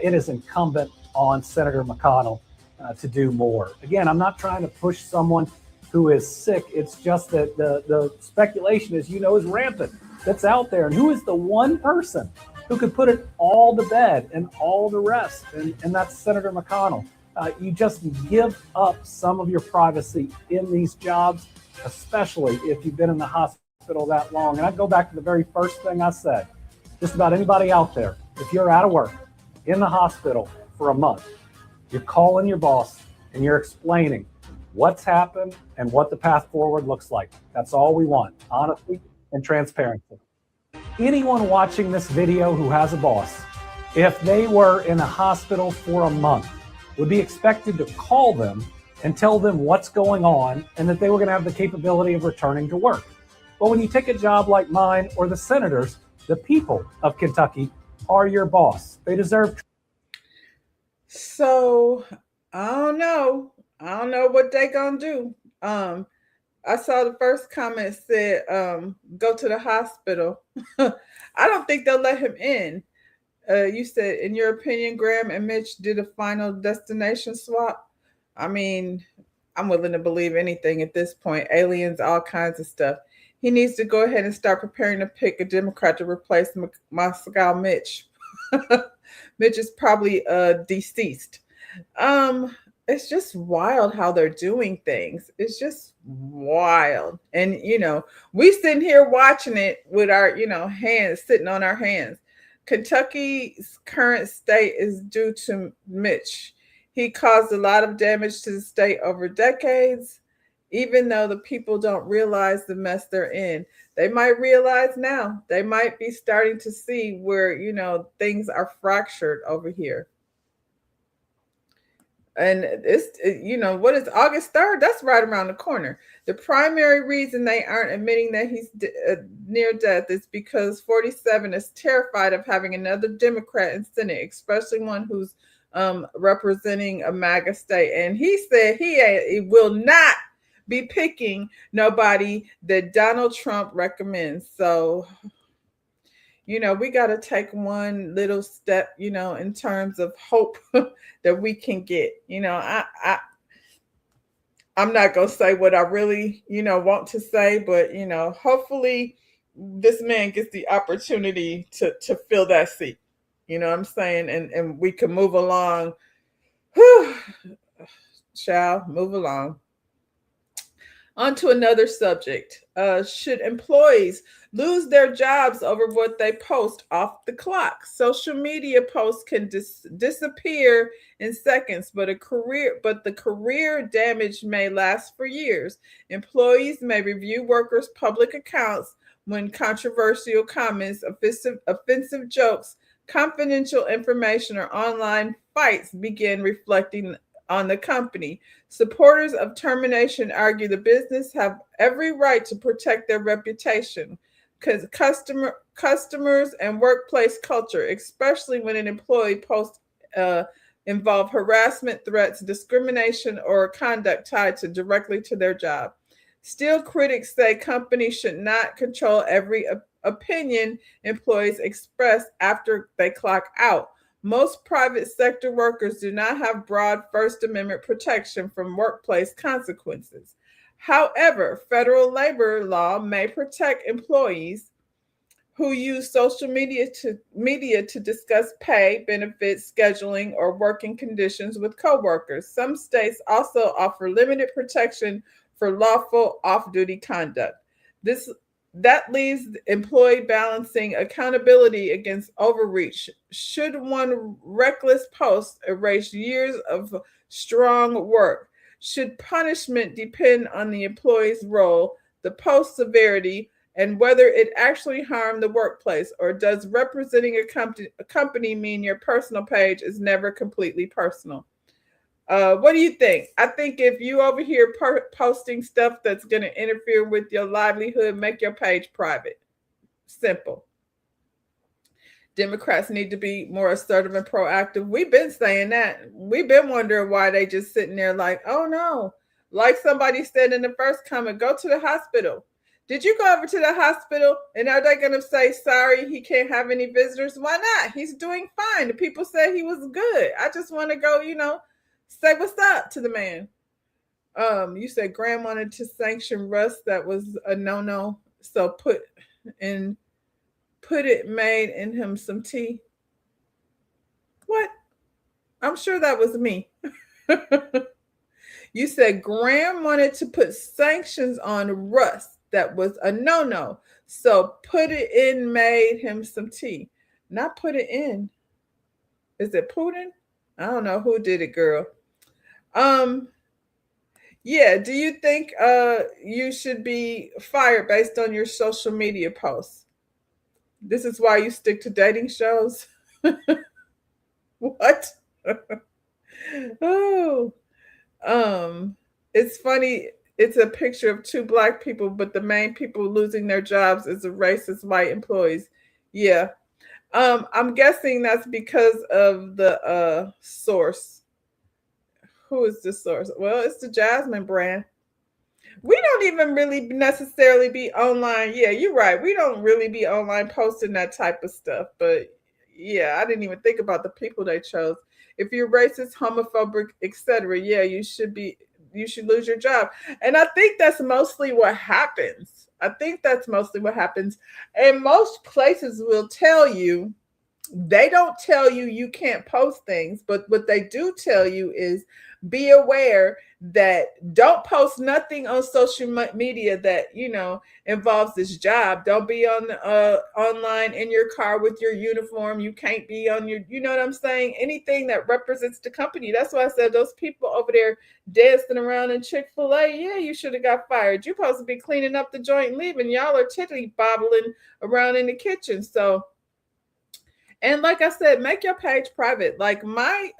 it is incumbent on Senator McConnell to do more. Again, I'm not trying to push someone who is sick. It's just that the speculation, as you know, is rampant that's out there. And who is the one person who could put it all to bed and all the rest? And that's Senator McConnell. You just give up some of your privacy in these jobs, especially if you've been in the hospital that long. And I go back to the very first thing I said. Just about anybody out there, if you're out of work in the hospital for a month, you're calling your boss and you're explaining what's happened and what the path forward looks like. That's all we want, honesty and transparency. Anyone watching this video who has a boss, if they were in a hospital for a month, would be expected to call them and tell them what's going on and that they were going to have the capability of returning to work. But when you take a job like mine or the senators, the people of Kentucky are your boss. They deserve. So I don't know what they gonna do. I saw the first comment said, go to the hospital. I don't think they'll let him in. You said, in your opinion, Graham and Mitch did a final destination swap. I mean, I'm willing to believe anything at this point. Aliens, all kinds of stuff. He needs to go ahead and start preparing to pick a Democrat to replace Moscow Mitch. Mitch is probably deceased. It's just wild how they're doing things. It's just wild. And, we sitting here watching it with our, hands sitting on our hands. Kentucky's current state is due to Mitch. He caused a lot of damage to the state over decades. Even though the people don't realize the mess they're in, they might realize now. They might be starting to see where, things are fractured over here. And it's, what is August 3rd? That's right around the corner. The primary reason they aren't admitting that he's near death is because 47 is terrified of having another Democrat in Senate, especially one who's representing a MAGA state. And he said he will not be picking nobody that Donald Trump recommends. So, we got to take one little step, in terms of hope that we can get. I'm not going to say what I really, want to say, but, hopefully this man gets the opportunity to fill that seat. You know what I'm saying? And we can move along. Shall move along. On to another subject. Should employees lose their jobs over what they post off the clock? Social media posts can disappear in seconds, but the career damage may last for years. Employees may review workers' public accounts when controversial comments, offensive jokes, confidential information, or online fights begin reflecting on the company. Supporters of termination argue the business have every right to protect their reputation, because customers and workplace culture, especially when an employee posts involve harassment, threats, discrimination, or conduct tied directly to their job. Still, critics say companies should not control every opinion employees express after they clock out. Most private sector workers do not have broad First Amendment protection from workplace consequences. However, federal labor law may protect employees who use social media to discuss pay, benefits, scheduling, or working conditions with coworkers. Some states also offer limited protection for lawful off-duty conduct. That leaves the employee balancing accountability against overreach. Should one reckless post erase years of strong work? Should punishment depend on the employee's role, the post severity, and whether it actually harmed the workplace, or does representing a company mean your personal page is never completely personal? What do you think? I think if you over here posting stuff that's going to interfere with your livelihood, make your page private. Simple. Democrats need to be more assertive and proactive. We've been saying that. We've been wondering why they just sitting there like, oh no. Like somebody said in the first comment, go to the hospital. Did you go over to the hospital and are they going to say, sorry, he can't have any visitors? Why not? He's doing fine. The people said he was good. I just want to go, say what's up to the man. You said Graham wanted to sanction Russ. That was a no-no. So put it made in him some tea. What? I'm sure that was me. You said Graham wanted to put sanctions on Russ. That was a no-no. So put it in made him some tea. Not put it in. Is it Putin? I don't know who did it, girl. Yeah, do you think you should be fired based on your social media posts? This is why you stick to dating shows? What? Oh. It's funny. It's a picture of two Black people, but the main people losing their jobs is the racist white employees. Yeah. I'm guessing that's because of the source. Who is the source? Well, it's the Jasmine brand. We don't even really necessarily be online. Yeah, you're right. We don't really be online posting that type of stuff. But yeah, I didn't even think about the people they chose. If you're racist, homophobic, etc., yeah, you should lose your job. And I think that's mostly what happens. And most places will tell you, they don't tell you you can't post things, but what they do tell you is be aware that don't post nothing on social media that, involves this job. Don't be on online in your car with your uniform. You can't be on your, you know what I'm saying? Anything that represents the company. That's why I said those people over there dancing around in Chick-fil-A, yeah, you should have got fired. You're supposed to be cleaning up the joint and leaving. Y'all are tiddly bobbling around in the kitchen. So, and like I said, make your page private. Like my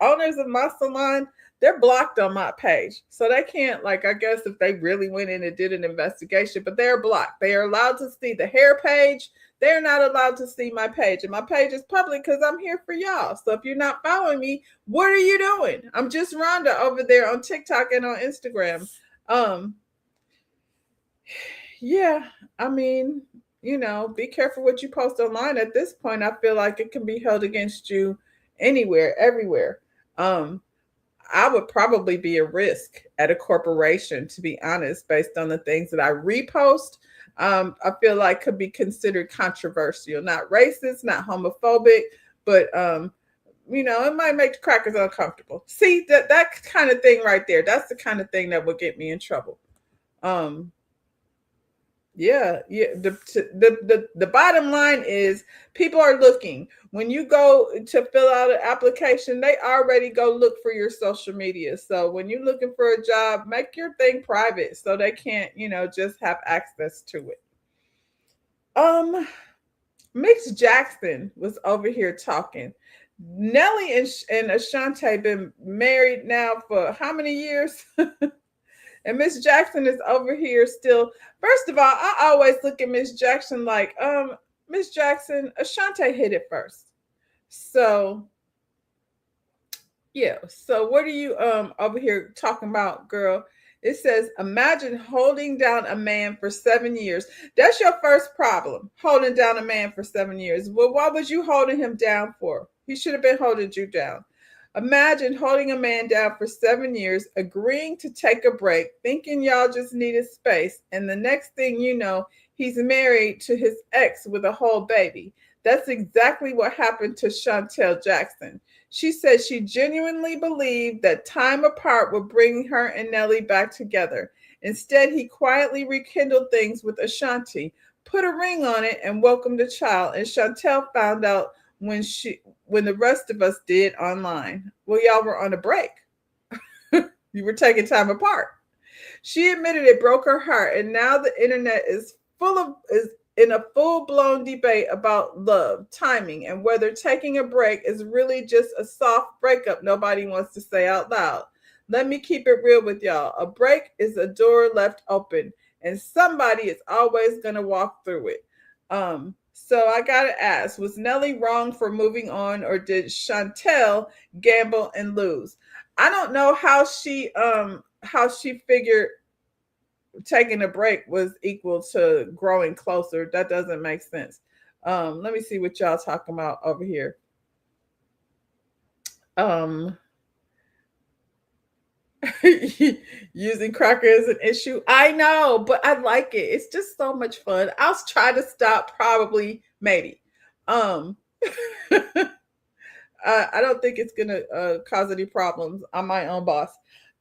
owners of my salon, they're blocked on my page. So they can't, I guess if they really went in and did an investigation, but they're blocked. They are allowed to see the hair page. They're not allowed to see my page. And my page is public because I'm here for y'all. So if you're not following me, what are you doing? I'm just Rhonda over there on TikTok and on Instagram. Yeah, I mean, be careful what you post online. At this point, I feel like it can be held against you anywhere, everywhere. I would probably be a risk at a corporation, to be honest, based on the things that I repost. I feel like could be considered controversial, not racist, not homophobic, but it might make the crackers uncomfortable. See, that kind of thing right there. That's the kind of thing that would get me in trouble. Yeah. The bottom line is people are looking. When you go to fill out an application, they already go look for your social media. So when you're looking for a job, make your thing private so they can't, just have access to it. Miss Jackson was over here talking. Nelly and Ashanti been married now for how many years? And Miss Jackson is over here still. First of all, I always look at Miss Jackson like, Miss Jackson, Ashanti hit it first. So, yeah. So what are you over here talking about, girl? It says, imagine holding down a man for 7 years. That's your first problem, holding down a man for 7 years. Well, what was you holding him down for? He should have been holding you down. Imagine holding a man down for 7 years, agreeing to take a break, thinking y'all just needed space. And the next thing you know, he's married to his ex with a whole baby. That's exactly what happened to Chantel Jackson. She said she genuinely believed that time apart would bring her and Nelly back together. Instead, he quietly rekindled things with Ashanti, put a ring on it, and welcomed a child. And Chantel found out when the rest of us did online. Well, y'all were on a break. You were taking time apart. She admitted it broke her heart, and now the internet is in a full-blown debate about love, timing, and whether taking a break is really just a soft breakup nobody wants to say out loud. Let me keep it real with y'all. A break is a door left open, and somebody is always going to walk through it. So I got to ask, was Nelly wrong for moving on, or did Chantel gamble and lose? I don't know how she figured taking a break was equal to growing closer. That doesn't make sense. Let me see what y'all talking about over here. Using cracker as an issue. I know, but I like it. It's just so much fun. I'll try to stop, probably, maybe. I don't think it's gonna cause any problems. I'm my own boss.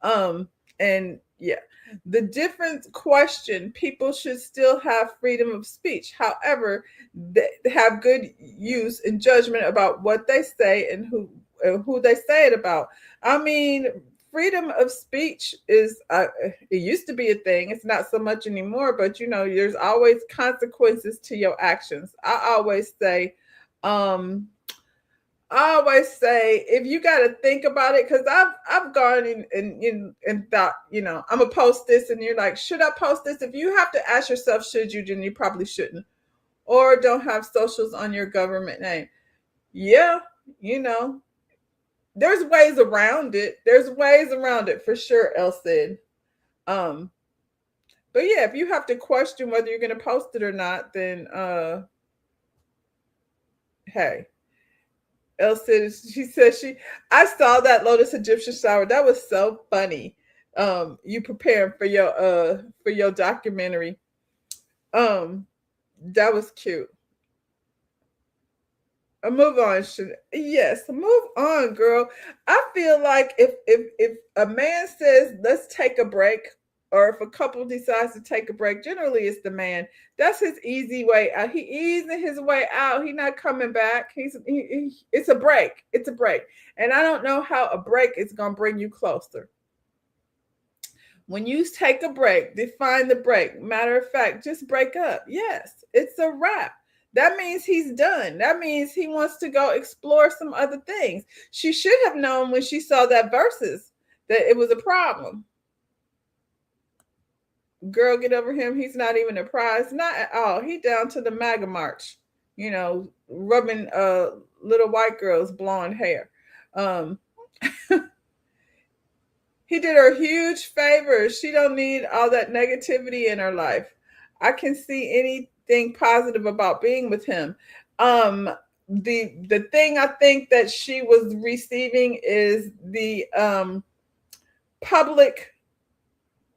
And yeah, the different question, people should still have freedom of speech. However, they have good use and judgment about what they say and who they say it about. I mean, freedom of speech is, it used to be a thing. It's not so much anymore, but you know, there's always consequences to your actions. I always say, if you got to think about it, because I've gone and thought, you know, I'm gonna post this, and you're like, should I post this? If you have to ask yourself, should you, then you probably shouldn't. Or don't have socials on your government name. Yeah, you know, there's ways around it. There's ways around it for sure, Elle said. But yeah, if you have to question whether you're gonna post it or not, then hey. Elle said, I saw that Lotus Egyptian shower. That was so funny. You preparing for your documentary. That was cute. Move on. Yes, move on, girl. I feel like if a man says, let's take a break, or if a couple decides to take a break, generally it's the man. That's his easy way out. He easing his way out. He's not coming back. It's a break. It's a break. And I don't know how a break is going to bring you closer. When you take a break, define the break. Matter of fact, just break up. Yes, it's a wrap. That means he's done. That means he wants to go explore some other things. She should have known when she saw that verses that it was a problem. Girl, get over him. He's not even a prize. Not at all. He down to the MAGA march, you know, rubbing little white girls' blonde hair. He did her huge favor. She don't need all that negativity in her life. I can see anything positive about being with him. The thing I think that she was receiving is the public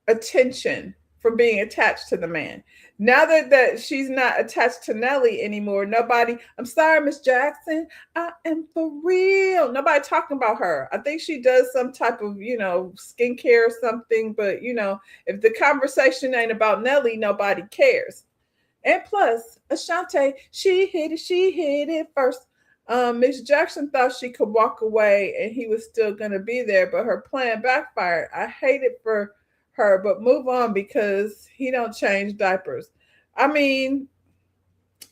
attention from being attached to the man. Now that she's not attached to Nelly anymore, I'm sorry, Miss Jackson, I am for real. Nobody talking about her. I think she does some type of, you know, skincare or something, but you know, if the conversation ain't about Nelly, nobody cares. And plus, Ashanti, she hit it first. Miss Jackson thought she could walk away and he was still going to be there, but her plan backfired. I hate it for her, but move on because he don't change diapers. I mean,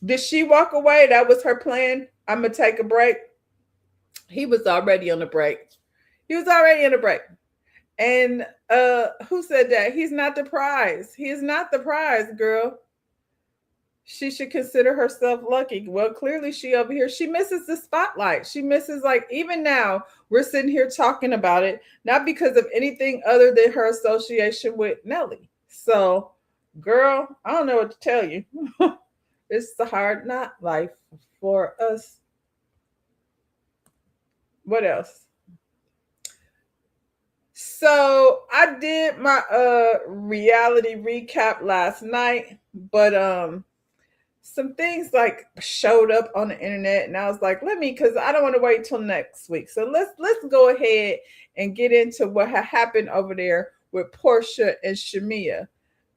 did she walk away? That was her plan. I'm going to take a break. He was already on the break. And who said that? He's not the prize. He is not the prize, girl. she should consider herself lucky. Well, clearly she over here, she misses the spotlight. She misses, like, even now we're sitting here talking about it, not because of anything other than her association with Nelly. So, girl, I don't know what to tell you. It's the hard knot life for us. What else? So I did my reality recap last night, but some things like showed up on the internet, and I was like, because I don't want to wait till next week. So let's go ahead and get into what happened over there with Porsha and Shamea.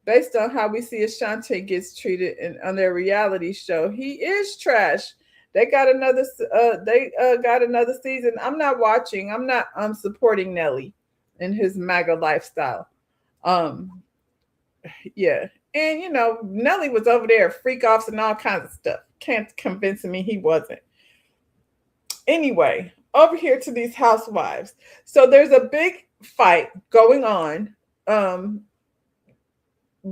Based on how we see Ashanti gets treated on their reality show, he is trash. They got another season. I'm not watching. I'm not supporting Nelly and his MAGA lifestyle. Yeah. And, Nelly was over there, freak offs and all kinds of stuff. Can't convince me he wasn't. Anyway, over here to these housewives. So there's a big fight going on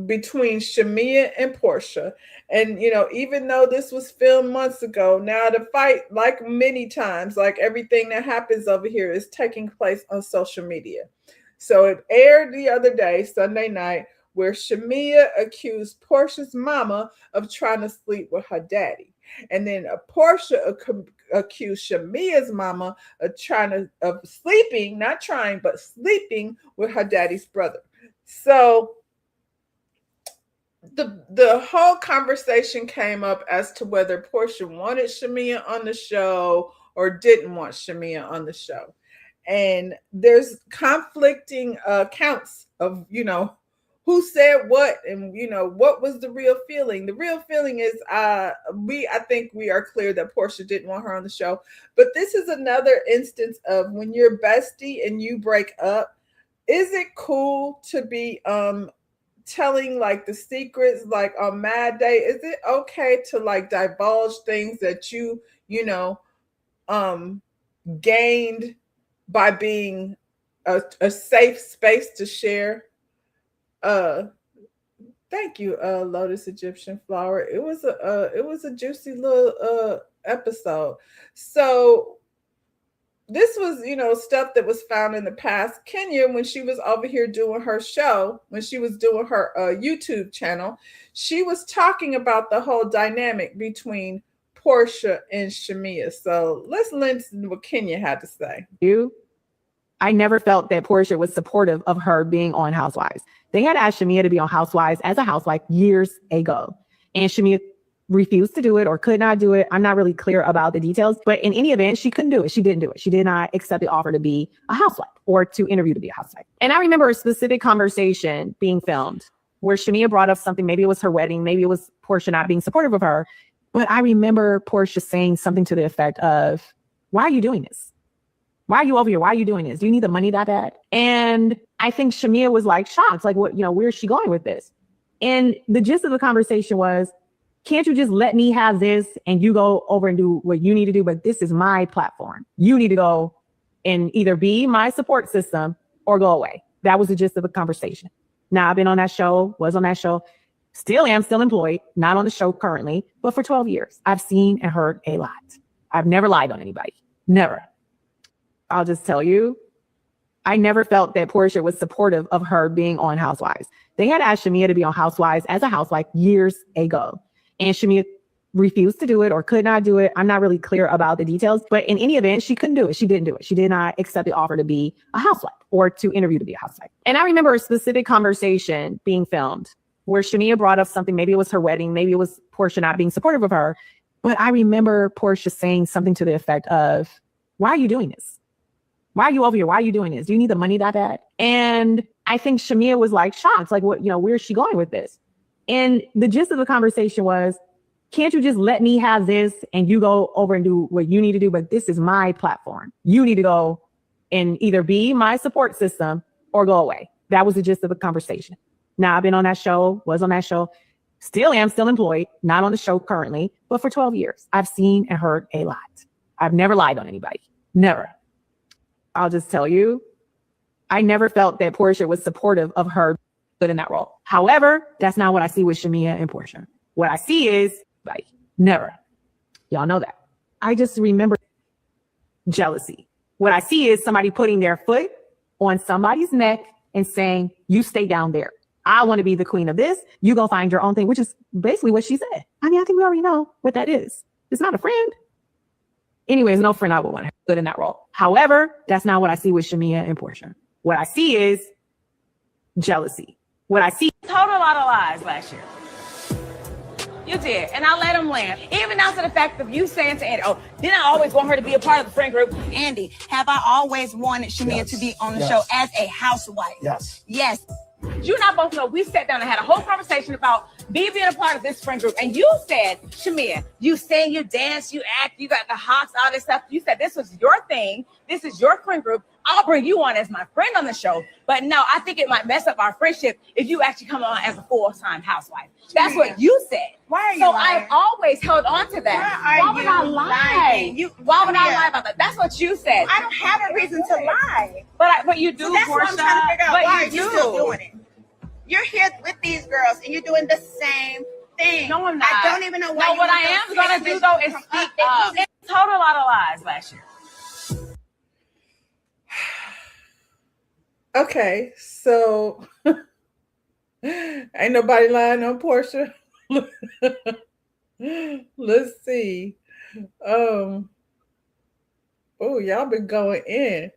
between Shamea and Porsha. And, even though this was filmed months ago, now the fight, like many times, like everything that happens over here, is taking place on social media. So it aired the other day, Sunday night, where Shamea accused Porsha's mama of trying to sleep with her daddy. And then Porsha accused Shamea's mama of sleeping with her daddy's brother. So the whole conversation came up as to whether Porsha wanted Shamea on the show or didn't want Shamea on the show. And there's conflicting accounts of, who said what and, what was the real feeling. The real feeling is I think we are clear that Porsha didn't want her on the show. But this is another instance of when you're bestie and you break up, is it cool to be telling like the secrets like on Mad Day? Is it okay to like divulge things that you gained by being a safe space to share? Thank you, Lotus Egyptian Flower. It was a juicy little episode. So this was, stuff that was found in the past. Kenya, when she was over here doing her show, when she was doing her YouTube channel, she was talking about the whole dynamic between Porsha and Shamea. So let's listen to what Kenya had to say. I never felt that Porsha was supportive of her being on Housewives. They had asked Shamea to be on Housewives as a housewife years ago, and Shamea refused to do it or could not do it. I'm not really clear about the details, but in any event, she couldn't do it. She didn't do it. She did not accept the offer to be a housewife or to interview to be a housewife. And I remember a specific conversation being filmed where Shamea brought up something. Maybe it was her wedding. Maybe it was Porsha not being supportive of her. But I remember Porsha saying something to the effect of, why are you doing this? Why are you over here? Why are you doing this? Do you need the money that bad? And I think Shamea was like shocked, like, what, where is she going with this? And the gist of the conversation was, can't you just let me have this and you go over and do what you need to do? But this is my platform. You need to go and either be my support system or go away. That was the gist of the conversation. Now, I've been on that show, was on that show, still am, still employed, not on the show currently, but for 12 years, I've seen and heard a lot. I've never lied on anybody. Never. I'll just tell you, I never felt that Porsha was supportive of her being on Housewives. They had asked Shamea to be on Housewives as a housewife years ago, and Shamea refused to do it or could not do it. I'm not really clear about the details, but in any event, she couldn't do it. She didn't do it. She did not accept the offer to be a housewife or to interview to be a housewife. And I remember a specific conversation being filmed where Shamea brought up something. Maybe it was her wedding. Maybe it was Porsha not being supportive of her. But I remember Porsha saying something to the effect of, why are you doing this? Why are you over here? Why are you doing this? Do you need the money that bad? And I think Shamea was like shocked, like, what, where is she going with this? And the gist of the conversation was, can't you just let me have this and you go over and do what you need to do? But this is my platform. You need to go and either be my support system or go away. That was the gist of the conversation. Now, I've been on that show, was on that show, still am, still employed, not on the show currently, but for 12 years, I've seen and heard a lot. I've never lied on anybody. Never. I'll just tell you, I never felt that Porsha was supportive of her in that role. However, that's not what I see with Shamea and Porsha. What I see is like never. Y'all know that. I just remember jealousy. What I see is somebody putting their foot on somebody's neck and saying, you stay down there. I want to be the queen of this. You go find your own thing, which is basically what she said. I mean, I think we already know what that is. It's not a friend. Anyways, no friend I would want to put in that role. However, that's not what I see with Shamea and Portia. What I see is jealousy. What I see. Told a lot of lies last year. You did, and I let him land. Even down to the fact of you saying to Andy, oh, didn't I always want her to be a part of the friend group? Andy, have I always wanted Shamea to be on the show as a housewife? Yes. Yes. You and I both know we sat down and had a whole conversation about me being a part of this friend group. And you said, Shamea, you sing, you dance, you act, you got the hops, all this stuff. You said this was your thing. This is your friend group. I'll bring you on as my friend on the show. But no, I think it might mess up our friendship if you actually come on as a full-time housewife. That's what you said. Why are you so lying? I've always held on to that. Why would I lie? Why would I lie about that? That's what you said. I don't have a reason to lie. But you do, So that's what I'm trying to figure out. But Why are you you do. still doing it? You're here with these girls and you're doing the same thing. No, I'm not. I don't even know why. No, you what want I am those gonna text do though is messages speak from up. It told a lot of lies last year. Okay, so ain't nobody lying on Portia. Let's see. Oh, y'all been going in.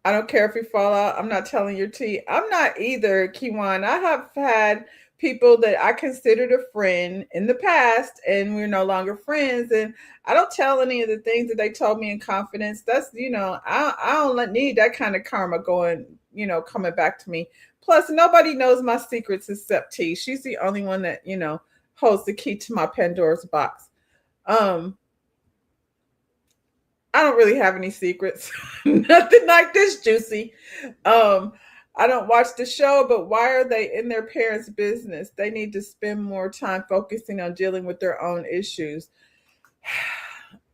I don't care if you fall out. I'm not telling your tea. I'm not either, Kiwan. I have had people that I considered a friend in the past, and we're no longer friends. And I don't tell any of the things that they told me in confidence. That's, I don't need that kind of karma going, coming back to me. Plus, nobody knows my secrets except T. She's the only one that, holds the key to my Pandora's box. I don't really have any secrets. Nothing like this, Juicy. I don't watch the show, but why are they in their parents' business? They need to spend more time focusing on dealing with their own issues.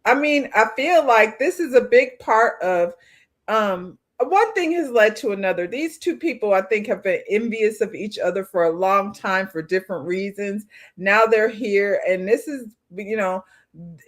I mean, I feel like this is a big part of one thing has led to another. These two people, I think, have been envious of each other for a long time for different reasons. Now they're here, and this is,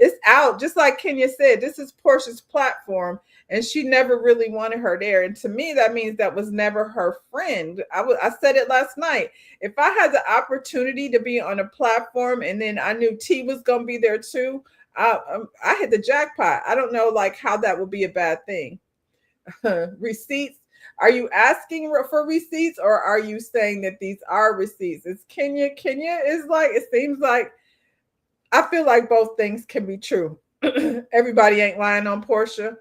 it's out. Just like Kenya said, this is Portia's platform, and she never really wanted her there. And to me, that means that was never her friend. I said it last night. If I had the opportunity to be on a platform, and then I knew T was going to be there too, I hit the jackpot. I don't know, how that would be a bad thing. Receipts. Are you asking for receipts, or are you saying that these are receipts? It's Kenya is it seems like, I feel like both things can be true. Everybody ain't lying on Portia.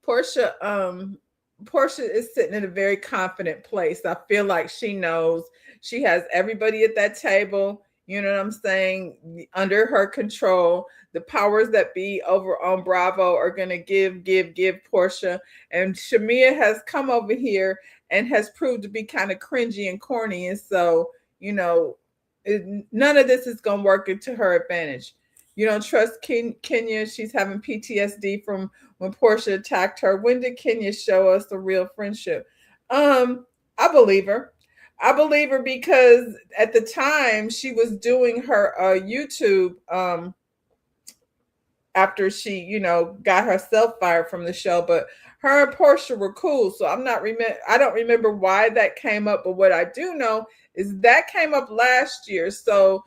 Portia is sitting in a very confident place. I feel like she knows she has everybody at that table, you know what I'm saying, under her control. The powers that be over on Bravo are going to give Portia. And Shamea has come over here and has proved to be kind of cringy and corny. And so, none of this is going to work into her advantage. You don't trust Kenya. She's having PTSD from when Portia attacked her. When did Kenya show us the real friendship? I believe her. I believe her because at the time she was doing her YouTube after she, got herself fired from the show. But her and Portia were cool. So I don't remember why that came up. But what I do know is that came up last year. So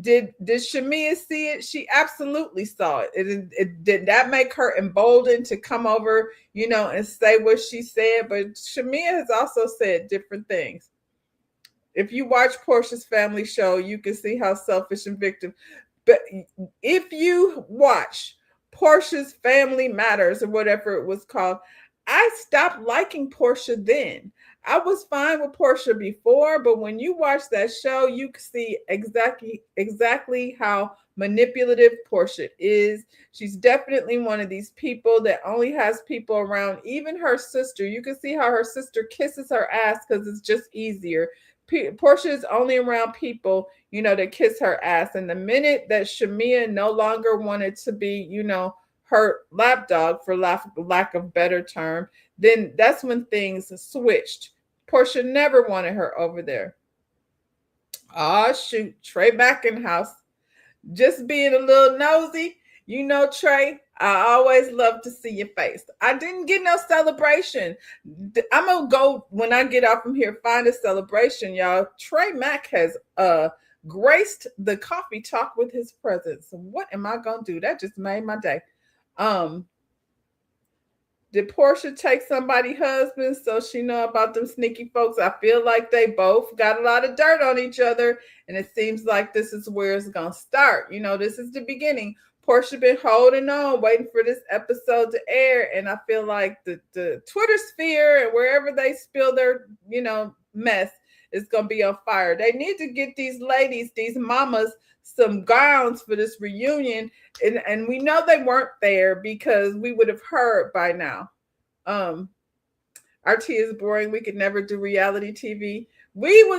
did Shamea see it? She absolutely saw it. Did that make her emboldened to come over, and say what she said? But Shamea has also said different things. If you watch Portia's family show, you can see how selfish and victim. But if you watch Portia's Family Matters or whatever it was called, I stopped liking Portia then. I was fine with Portia before, but when you watch that show, you can see exactly how manipulative Portia is. She's definitely one of these people that only has people around, even her sister. You can see how her sister kisses her ass because it's just easier. Portia is only around people, that kiss her ass. And the minute that Shamea no longer wanted to be, her lapdog, for lack of better term, then that's when things switched. Portia never wanted her over there. Oh, shoot. Trey back in the house. Just being a little nosy. You know, Trey, I always love to see your face. I didn't get no celebration. I'm going to go, when I get off from here, find a celebration, y'all. Trey Mack has graced the coffee talk with his presence. What am I going to do? That just made my day. Did Portia take somebody's husband so she know about them sneaky folks? I feel like they both got a lot of dirt on each other, and it seems like this is where it's going to start. You know, this is the beginning. Portia been holding on, waiting for this episode to air, and I feel like the Twitter sphere and wherever they spill their, you know, mess is going to be on fire. They need to get these ladies, these mamas, some gowns for this reunion, and we know they weren't there because we would have heard by now. RT is boring. We could never do reality TV.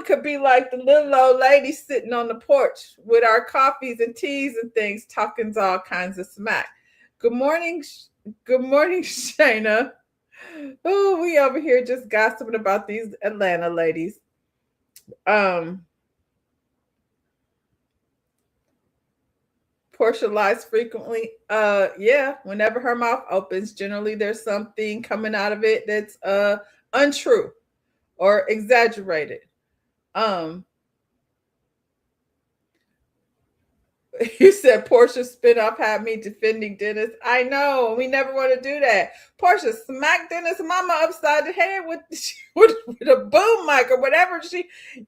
Could be like the little old lady sitting on the porch with our coffees and teas and things, talking all kinds of smack. Good morning, Shayna. Oh, we over here just gossiping about these Atlanta ladies. Portia lies frequently. Yeah, whenever her mouth opens, generally there's something coming out of it that's untrue or exaggerated. You said Portia's spinoff had me defending Dennis. I know, we never want to do that. Portia smacked Dennis' mama upside the head with a boom mic or whatever.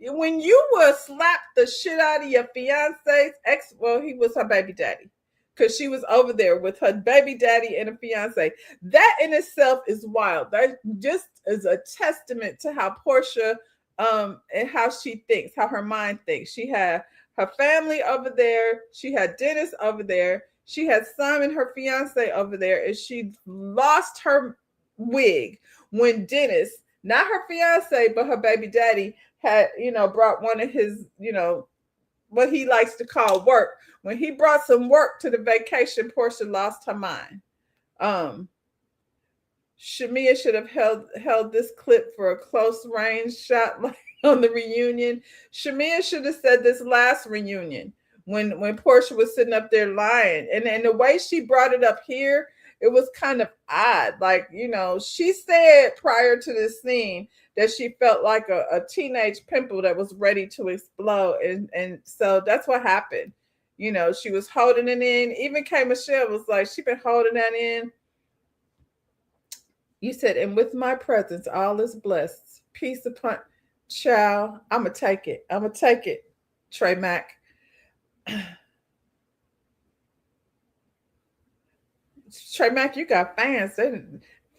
When you will slap the shit out of your fiance's ex, well, he was her baby daddy, because she was over there with her baby daddy and a fiance. That in itself is wild. That just is a testament to how Portia and how she thinks, how her mind thinks. She had her family over there. She had Dennis over there. She had Simon, her fiance, over there. And she lost her wig when Dennis, not her fiance, but her baby daddy, had, brought one of his, what he likes to call work. When he brought some work to the vacation, Portia lost her mind. Shamea should have held this clip for a close range shot like on the reunion. Shamea should have said this last reunion when Portia was sitting up there lying. And the way she brought it up here, it was kind of odd. Like, she said prior to this scene that she felt like a teenage pimple that was ready to explode. And so that's what happened. She was holding it in. Even K. Michelle was like, she been holding that in. You said, and with my presence, all is blessed. Peace upon child. I'm going to take it. I'm going to take it, Trey Mack. Trey Mack, you got fans.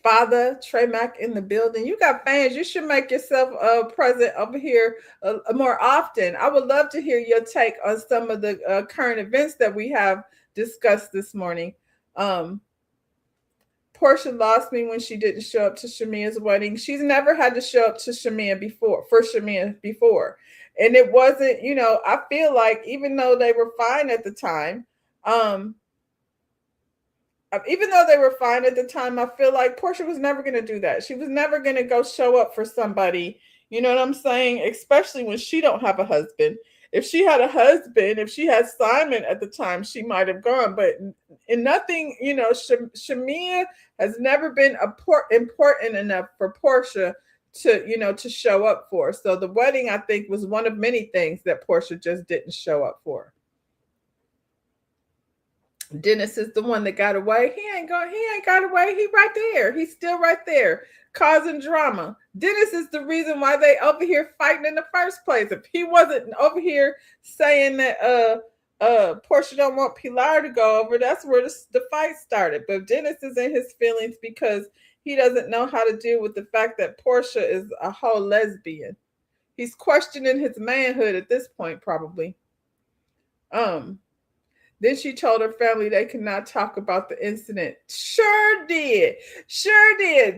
Father Trey Mack in the building. You got fans. You should make yourself present over here more often. I would love to hear your take on some of the current events that we have discussed this morning. Portia lost me when she didn't show up to Shamea's wedding. She's never had to show up to Shamea before. And it wasn't, I feel like even though they were fine at the time, I feel like Portia was never going to do that. She was never going to go show up for somebody. You know what I'm saying? Especially when she don't have a husband. If she had a husband, if she had Simon at the time, she might have gone. But in nothing, Shamea has never been important enough for Portia to show up for. So the wedding, I think, was one of many things that Portia just didn't show up for. Dennis is the one that got away. He ain't got away. He right there. He's still right there, causing drama. Dennis is the reason why they over here fighting in the first place. If he wasn't over here saying that Portia don't want Pilar to go over, that's where the fight started. But Dennis is in his feelings because he doesn't know how to deal with the fact that Portia is a whole lesbian. He's questioning his manhood at this point, probably. Then she told her family they could not talk about the incident. Sure did.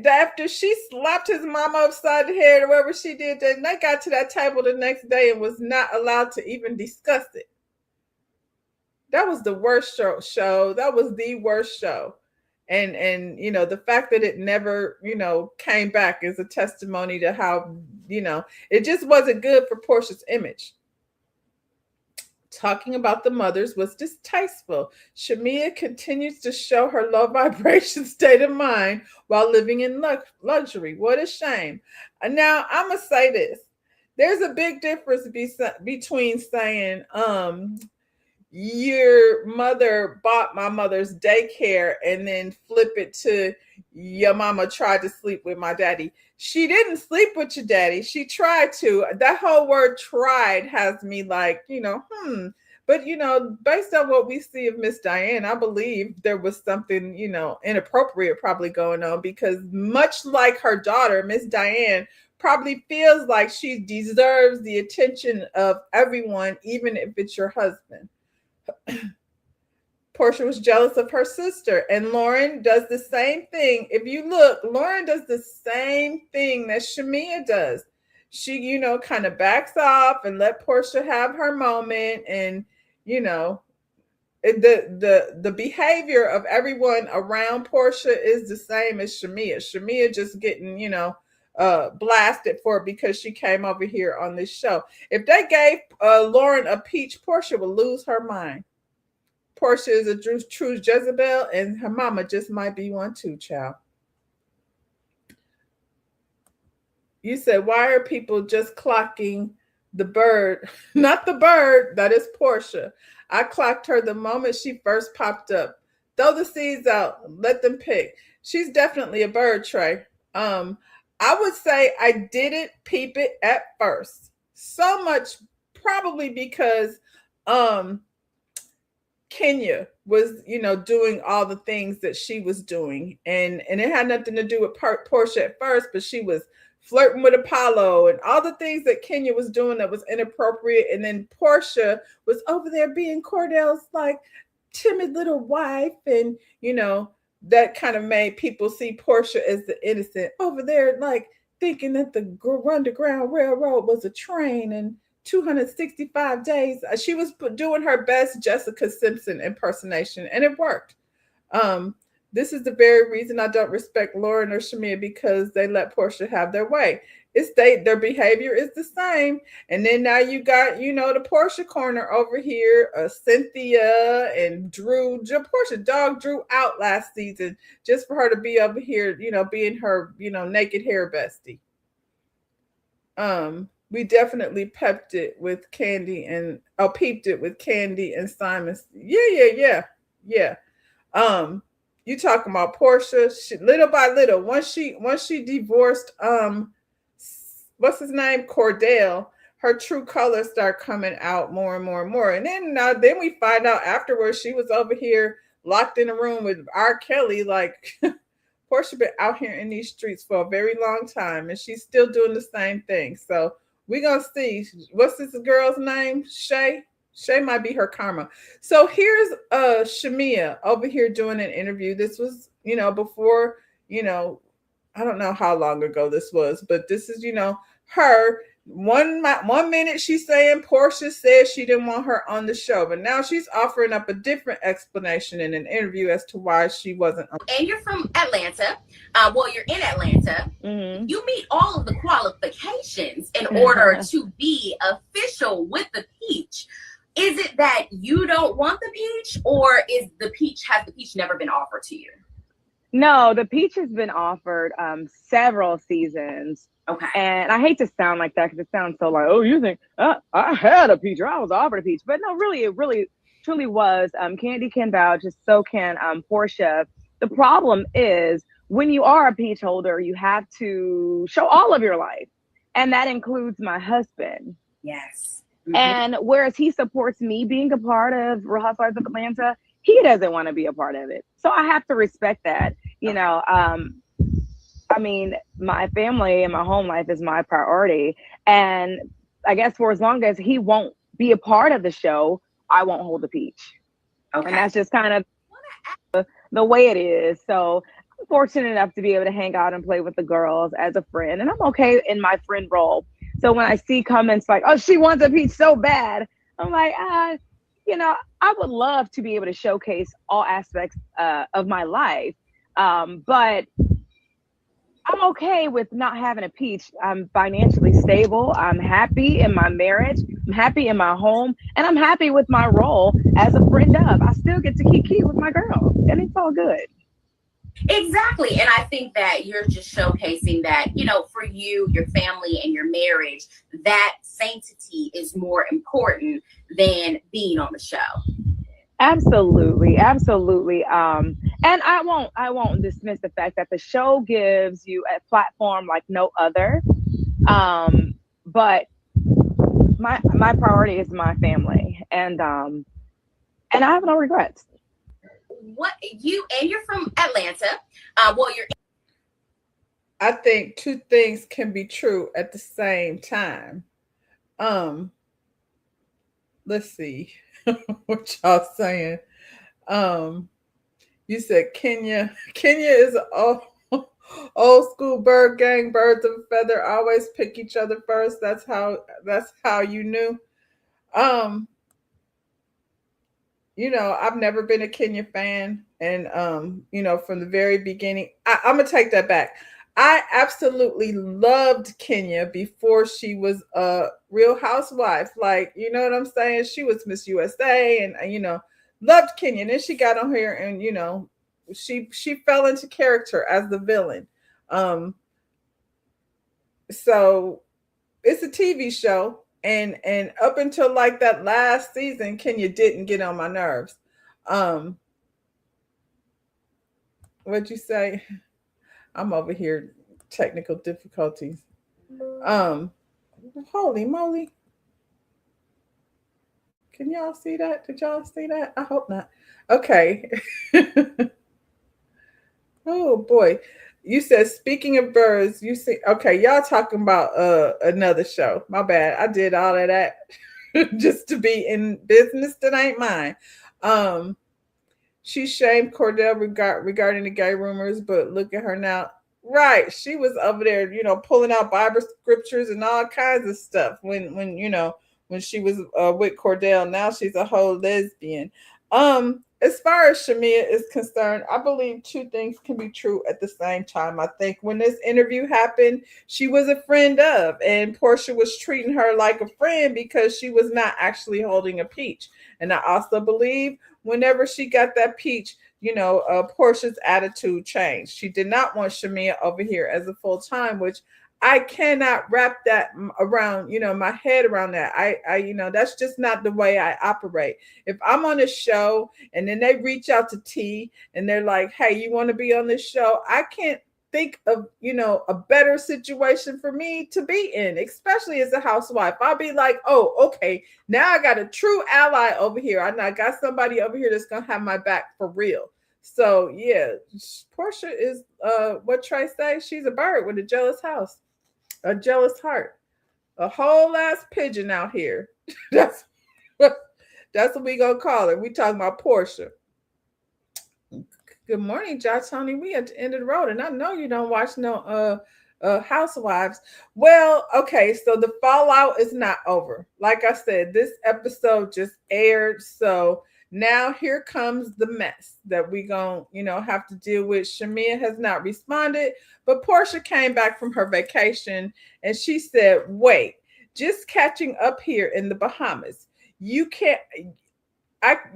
After she slapped his mama upside the head or whatever she did, then they got to that table the next day and was not allowed to even discuss it. That was the worst show. That was the worst show. And the fact that it never, came back is a testimony to how, it just wasn't good for Portia's image. Talking about the mothers was distasteful. Shamia continues to show her low vibration state of mind while living in luxury. What a shame. Now, I'm going to say this. There's a big difference between saying, your mother bought my mother's daycare and then flip it to your mama tried to sleep with my daddy. She didn't sleep with your daddy. She tried to. That whole word tried has me like, But, based on what we see of Miss Diane, I believe there was something, inappropriate probably going on, because much like her daughter, Miss Diane probably feels like she deserves the attention of everyone, even if it's your husband. Porsha was jealous of her sister, and Lauren does the same thing. If you look, Lauren does the same thing that Shamia does. She, kind of backs off and let Porsha have her moment, and the behavior of everyone around Porsha is the same as Shamia. Shamia just getting, blasted for it because she came over here on this show. If they gave Lauren a peach, Porsha would lose her mind. Porsha is a true Jezebel, and her mama just might be one too, child. You said, why are people just clocking the bird? Not the bird, that is Porsha. I clocked her the moment she first popped up. Throw the seeds out, let them pick. She's definitely a bird, Trey. I would say I didn't peep it at first. So much probably because Kenya was, doing all the things that she was doing. And it had nothing to do with Porsha at first, but she was flirting with Apollo and all the things that Kenya was doing that was inappropriate. And then Porsha was over there being Cordell's like timid little wife. And, that kind of made people see Porsha as the innocent over there, like thinking that the Underground Railroad was a train and 265 days. She was doing her best Jessica Simpson impersonation, and it worked. This is the very reason I don't respect Lauren or Shamia, because they let Porsha have their way. Their behavior is the same. And then now you got, the Porsha corner over here, Cynthia and Drew. Porsha dog Drew out last season just for her to be over here, being her, naked hair bestie. We definitely peeped it with Candy and Simon. Yeah. You talking about Porsha? Little by little, once she divorced, what's his name, Cordell, her true colors start coming out more and more and more. And then we find out afterwards she was over here locked in a room with R. Kelly. Like Porsha been out here in these streets for a very long time, and she's still doing the same thing. So we're gonna see. What's this girl's name? Shay might be her karma. So here's Shamia over here doing an interview. This was, before, I don't know how long ago this was, but this is, her. One minute she's saying Porsha said she didn't want her on the show, but now she's offering up a different explanation in an interview as to why she wasn't on. And you're from Atlanta. You're in Atlanta. Mm-hmm. You meet all of the qualifications in order to be official with the Peach. Is it that you don't want the Peach, or has the Peach never been offered to you? No, the Peach has been offered several seasons. Okay. And I hate to sound like that because it sounds so like, oh, you think I had a Peach or I was offered a Peach. But no, really, it really truly was. Candy can vouch, just so can Porsha. The problem is when you are a Peach holder, you have to show all of your life. And that includes my husband. Yes. Mm-hmm. And whereas he supports me being a part of Real Housewives of Atlanta, he doesn't want to be a part of it. So I have to respect that, I mean, my family and my home life is my priority. And I guess for as long as he won't be a part of the show, I won't hold the Peach. Okay. And that's just kind of the way it is. So I'm fortunate enough to be able to hang out and play with the girls as a friend. And I'm okay in my friend role. So when I see comments like, oh, she wants a Peach so bad, I'm like, I would love to be able to showcase all aspects of my life. But I'm okay with not having a peach. I'm financially stable. I'm happy in my marriage. I'm happy in my home. And I'm happy with my role as a friend of. I still get to kiki with my girl. And it's all good. Exactly. And I think that you're just showcasing that, you know, for you, your family, and your marriage, that sanctity is more important than being on the show. Absolutely. And I won't dismiss the fact that the show gives you a platform like no other. But my priority is my family, and I have no regrets. You're from Atlanta. I think two things can be true at the same time. Let's see what y'all saying. You said Kenya is an old school bird gang, birds of a feather, always pick each other first. That's how you knew. You know, I've never been a Kenya fan. And, you know, from the very beginning, I'm going to take that back. I absolutely loved Kenya before she was a Real Housewife. Like, you know what I'm saying? She was Miss USA and, you know, loved Kenya. And then she got on here and, you know, she fell into character as the villain. So it's a TV show. And up until like that last season, Kenya didn't get on my nerves. What'd you say? I'm over here, technical difficulties. Holy moly. Can y'all see that? Did y'all see that? I hope not. Okay. Oh boy. You said, speaking of birds, you see, okay, y'all talking about another show. My bad. I did all of that just to be in business that ain't mine. She shamed Cordell regarding the gay rumors, but look at her now. Right. She was over there, you know, pulling out Bible scriptures and all kinds of stuff when you know, when she was with Cordell. Now she's a whole lesbian. As far as Shamea is concerned, I believe two things can be true at the same time. I think when this interview happened, she was a friend of, and Porsha was treating her like a friend because she was not actually holding a peach. And I also believe whenever she got that peach, you know, Porsha's attitude changed. She did not want Shamea over here as a full-time, which I cannot wrap that around, you know, my head around that. I, you know, that's just not the way I operate. If I'm on a show and then they reach out to T and they're like, hey, you want to be on this show? I can't think of, you know, a better situation for me to be in, especially as a housewife. I'll be like, oh, okay, now I got a true ally over here. I got somebody over here that's going to have my back for real. So yeah, Porsha is what Trey say. She's a bird with a jealous house. A jealous heart, a whole ass pigeon out here. That's what we gonna call her. We talking about Porsha. Good morning, Josh Tony. We at the end of the road, and I know you don't watch no Housewives. Well, okay, so the fallout is not over. Like I said, this episode just aired, so now here comes the mess that we gonna, you know, have to deal with. Shamea has not responded, but Porsha came back from her vacation and she said, wait, just catching up here in the Bahamas. I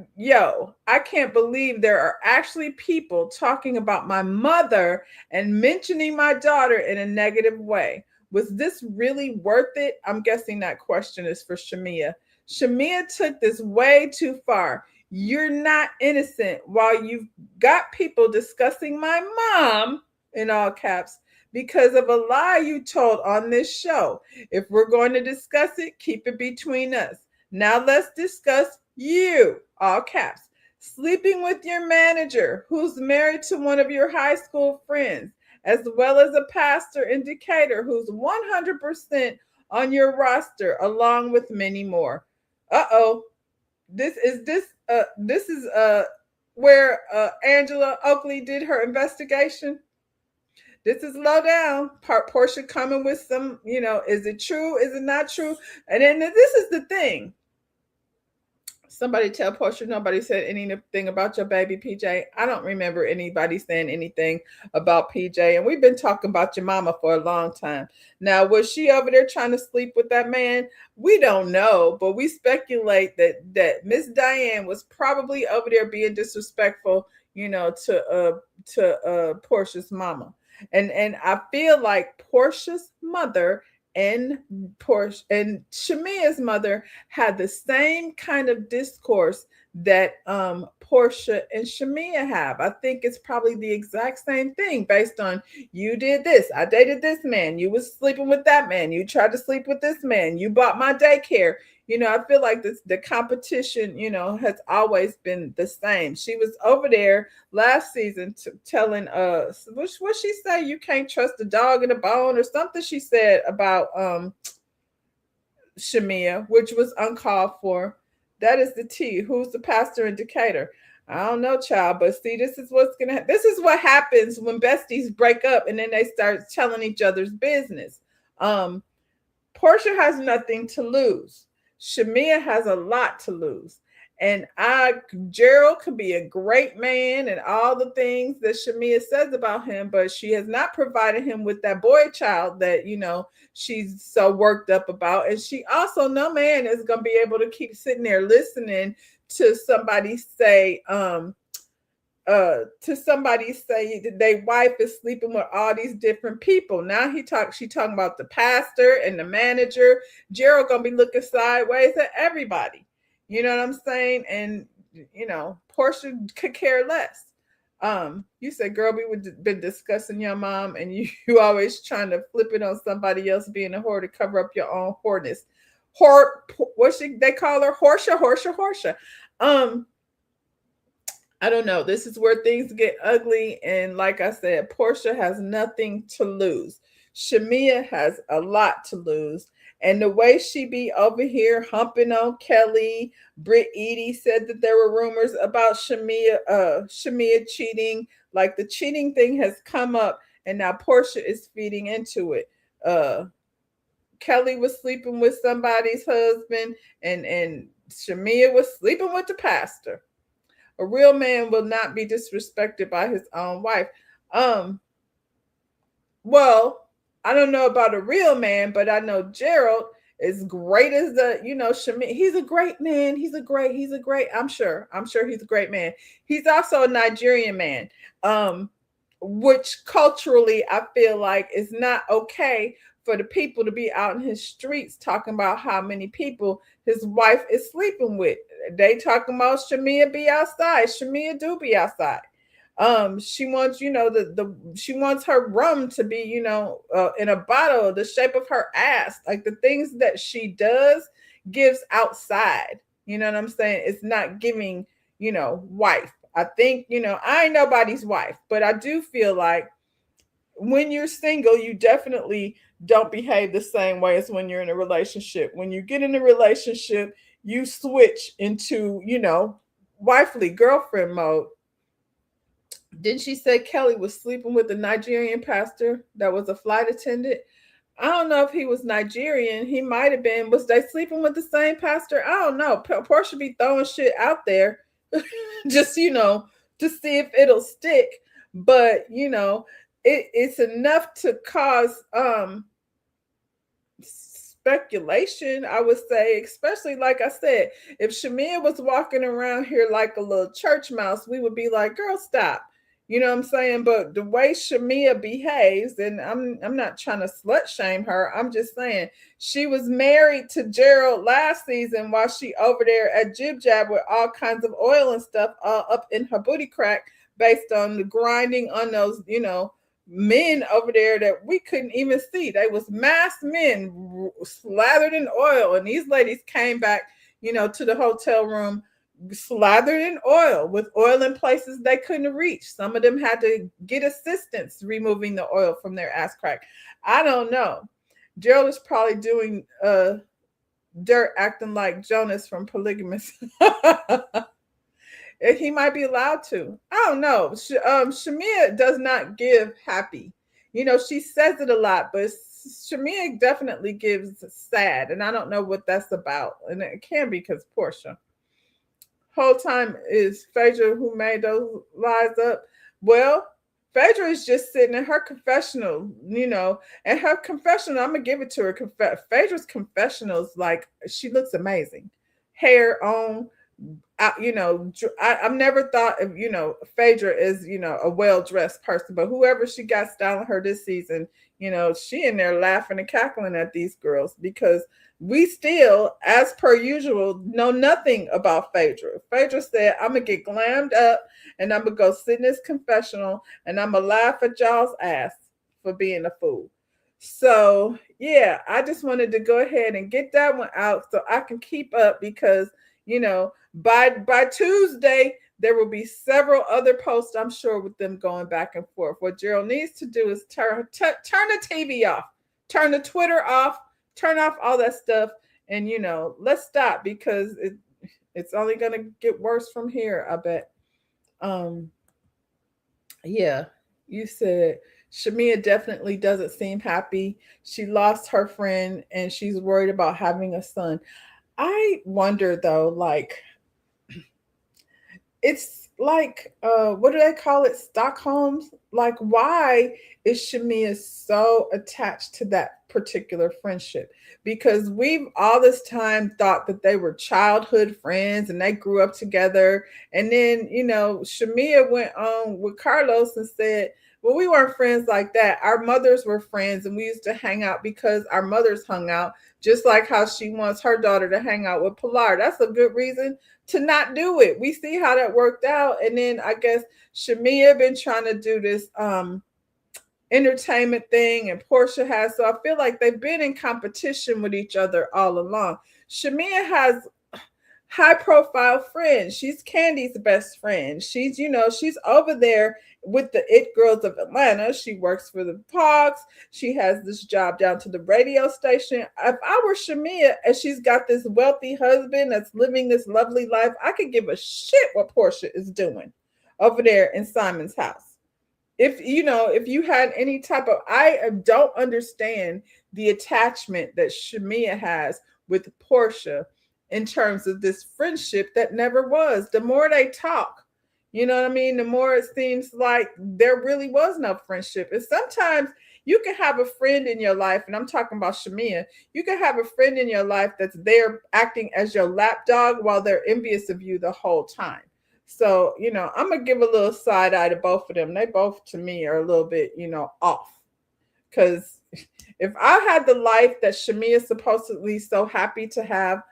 can't believe there are actually people talking about my mother and mentioning my daughter in a negative way. Was this really worth it? I'm guessing that question is for Shamea. Shamea took this way too far. You're not innocent while you've got people discussing my mom, in all caps, because of a lie you told on this show. If we're going to discuss it, keep it between us. Now let's discuss you, all caps, sleeping with your manager who's married to one of your high school friends, as well as a pastor in Decatur who's 100% on your roster, along with many more. Uh-oh. This is where Angela Oakley did her investigation. This is low down. Porsha coming with some, you know, is it true? Is it not true? And then this is the thing. Somebody tell Portia nobody said anything about your baby, PJ. I don't remember anybody saying anything about PJ. And we've been talking about your mama for a long time. Now, was she over there trying to sleep with that man? We don't know, but we speculate that Miss Diane was probably over there being disrespectful, to Portia's mama. And I feel like Portia's mother and Portia and Shamia's mother had the same kind of discourse that Portia and Shamia have. I think it's probably the exact same thing based on you did this, I dated this man, you was sleeping with that man, you tried to sleep with this man, you bought my daycare. I feel like the competition, has always been the same. She was over there last season telling what she say, you can't trust a dog in a bone or something she said about Shamia, which was uncalled for. That is the tea. Who's the pastor in Decatur? I don't know, child, but see, this is this is what happens when besties break up and then they start telling each other's business. Portia has nothing to lose. Shamia has a lot to lose. And Gerald could be a great man and all the things that Shamia says about him, but she has not provided him with that boy child that, she's so worked up about. And she also, no man is going to be able to keep sitting there listening to somebody say, that their wife is sleeping with all these different people. Now she talking about the pastor and the manager. Gerald gonna be looking sideways at everybody. You know what I'm saying? And Portia could care less. You said, girl, we would been discussing your mom, and you always trying to flip it on somebody else being a whore to cover up your own whoreness. They call her Horsha. I don't know. This is where things get ugly. And like I said, Portia has nothing to lose. Shamia has a lot to lose. And the way she be over here humping on Kelly, Britt Eady said that there were rumors about Shamia cheating. Like the cheating thing has come up and now Portia is feeding into it. Kelly was sleeping with somebody's husband and Shamia was sleeping with the pastor. A real man will not be disrespected by his own wife. Well, I don't know about a real man, but I know Gerald, as great as Shamia, he's a great man. I'm sure he's a great man. He's also a Nigerian man, which culturally I feel like is not okay for the people to be out in his streets talking about how many people his wife is sleeping with. They talking about Shamia be outside. Shamia do be outside. She wants, she wants her rum to be, in a bottle the shape of her ass. Like the things that she does gives outside. You know what I'm saying? It's not giving, wife. I think, I ain't nobody's wife, but I do feel like when you're single, you definitely don't behave the same way as when you're in a relationship. When you get in a relationship, you switch into, wifely girlfriend mode. Didn't she say Kelly was sleeping with a Nigerian pastor that was a flight attendant? I don't know if he was Nigerian. He might have been. Was they sleeping with the same pastor? I don't know. Portia be throwing shit out there just, to see if it'll stick. But, it's enough to cause speculation, I would say, especially like I said, if Shamia was walking around here like a little church mouse, we would be like, girl, stop. You know what I'm saying? But the way Shamia behaves, and I'm not trying to slut shame her. I'm just saying she was married to Gerald last season while she over there at Jib Jab with all kinds of oil and stuff up in her booty crack based on the grinding on those, men over there that we couldn't even see. They was masked men slathered in oil. And these ladies came back, to the hotel room slathered in oil with oil in places they couldn't reach. Some of them had to get assistance removing the oil from their ass crack. I don't know. Gerald is probably doing dirt acting like Jonas from Polygamous. He might be allowed to. I don't know. Shamia does not give happy. She says it a lot, but Shamia definitely gives sad. And I don't know what that's about. And it can be because Portia. whole time is Phaedra who made those lies up. Well, Phaedra is just sitting in her confessional, and her confessional, I'm going to give it to her. Phaedra's confessionals, like, she looks amazing. Hair on, I've never thought of, Phaedra is, a well-dressed person, but whoever she got styling her this season, she in there laughing and cackling at these girls because we still, as per usual, know nothing about Phaedra. Phaedra said, I'm going to get glammed up and I'm going to go sit in this confessional and I'm going to laugh at y'all's ass for being a fool. So, yeah, I just wanted to go ahead and get that one out so I can keep up because, by Tuesday, there will be several other posts, I'm sure, with them going back and forth. What Gerald needs to do is turn the TV off, turn the Twitter off, turn off all that stuff, and, let's stop because it's only going to get worse from here, I bet. Yeah, you said Shamea definitely doesn't seem happy. She lost her friend and she's worried about having a son. I wonder though, like, it's like, what do they call it? Stockholm? Like, why is Shamea so attached to that particular friendship? Because we've all this time thought that they were childhood friends and they grew up together. And then, Shamea went on with Carlos and said, well, we weren't friends like that. Our mothers were friends and we used to hang out because our mothers hung out, just like how she wants her daughter to hang out with Pilar. That's a good reason to not do it. We see how that worked out. And then I guess Shamea been trying to do this entertainment thing and Portia has. So I feel like they've been in competition with each other all along. Shamea has high profile friends. She's Candy's best friend. She's, she's over there with the It Girls of Atlanta. She works for the Pogs. She has this job down to the radio station. If I were Shamea and she's got this wealthy husband that's living this lovely life, I could give a shit what Portia is doing over there in Simon's house. If you had any type of, I don't understand the attachment that Shamea has with Portia in terms of this friendship that never was. The more they talk, you know what I mean? The more it seems like there really was no friendship. And sometimes you can have a friend in your life, and I'm talking about Shamea, you can have a friend in your life that's there acting as your lapdog while they're envious of you the whole time. So, I'm going to give a little side eye to both of them. They both, to me, are a little bit, off. Because if I had the life that Shamea is supposedly so happy to have,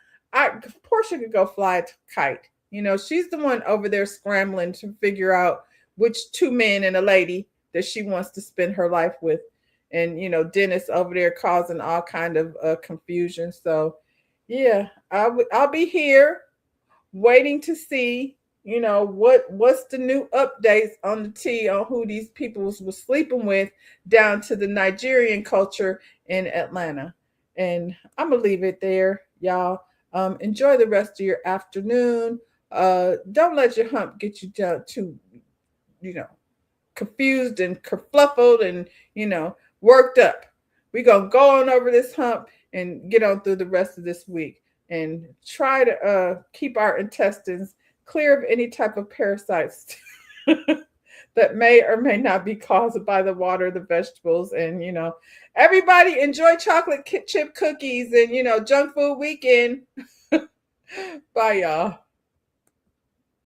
Portia could go fly a kite. She's the one over there scrambling to figure out which two men and a lady that she wants to spend her life with. And, Dennis over there causing all kind of confusion. So, yeah, I'll be here waiting to see, what's the new updates on the tea on who these people were sleeping with down to the Nigerian culture in Atlanta. And I'm going to leave it there, y'all. Enjoy the rest of your afternoon. Don't let your hump get you down too, confused and kerfluffled and, worked up. We're going to go on over this hump and get on through the rest of this week and try to keep our intestines clear of any type of parasites that may or may not be caused by the water, the vegetables, and, everybody enjoy chocolate chip cookies and, junk food weekend. Bye, y'all.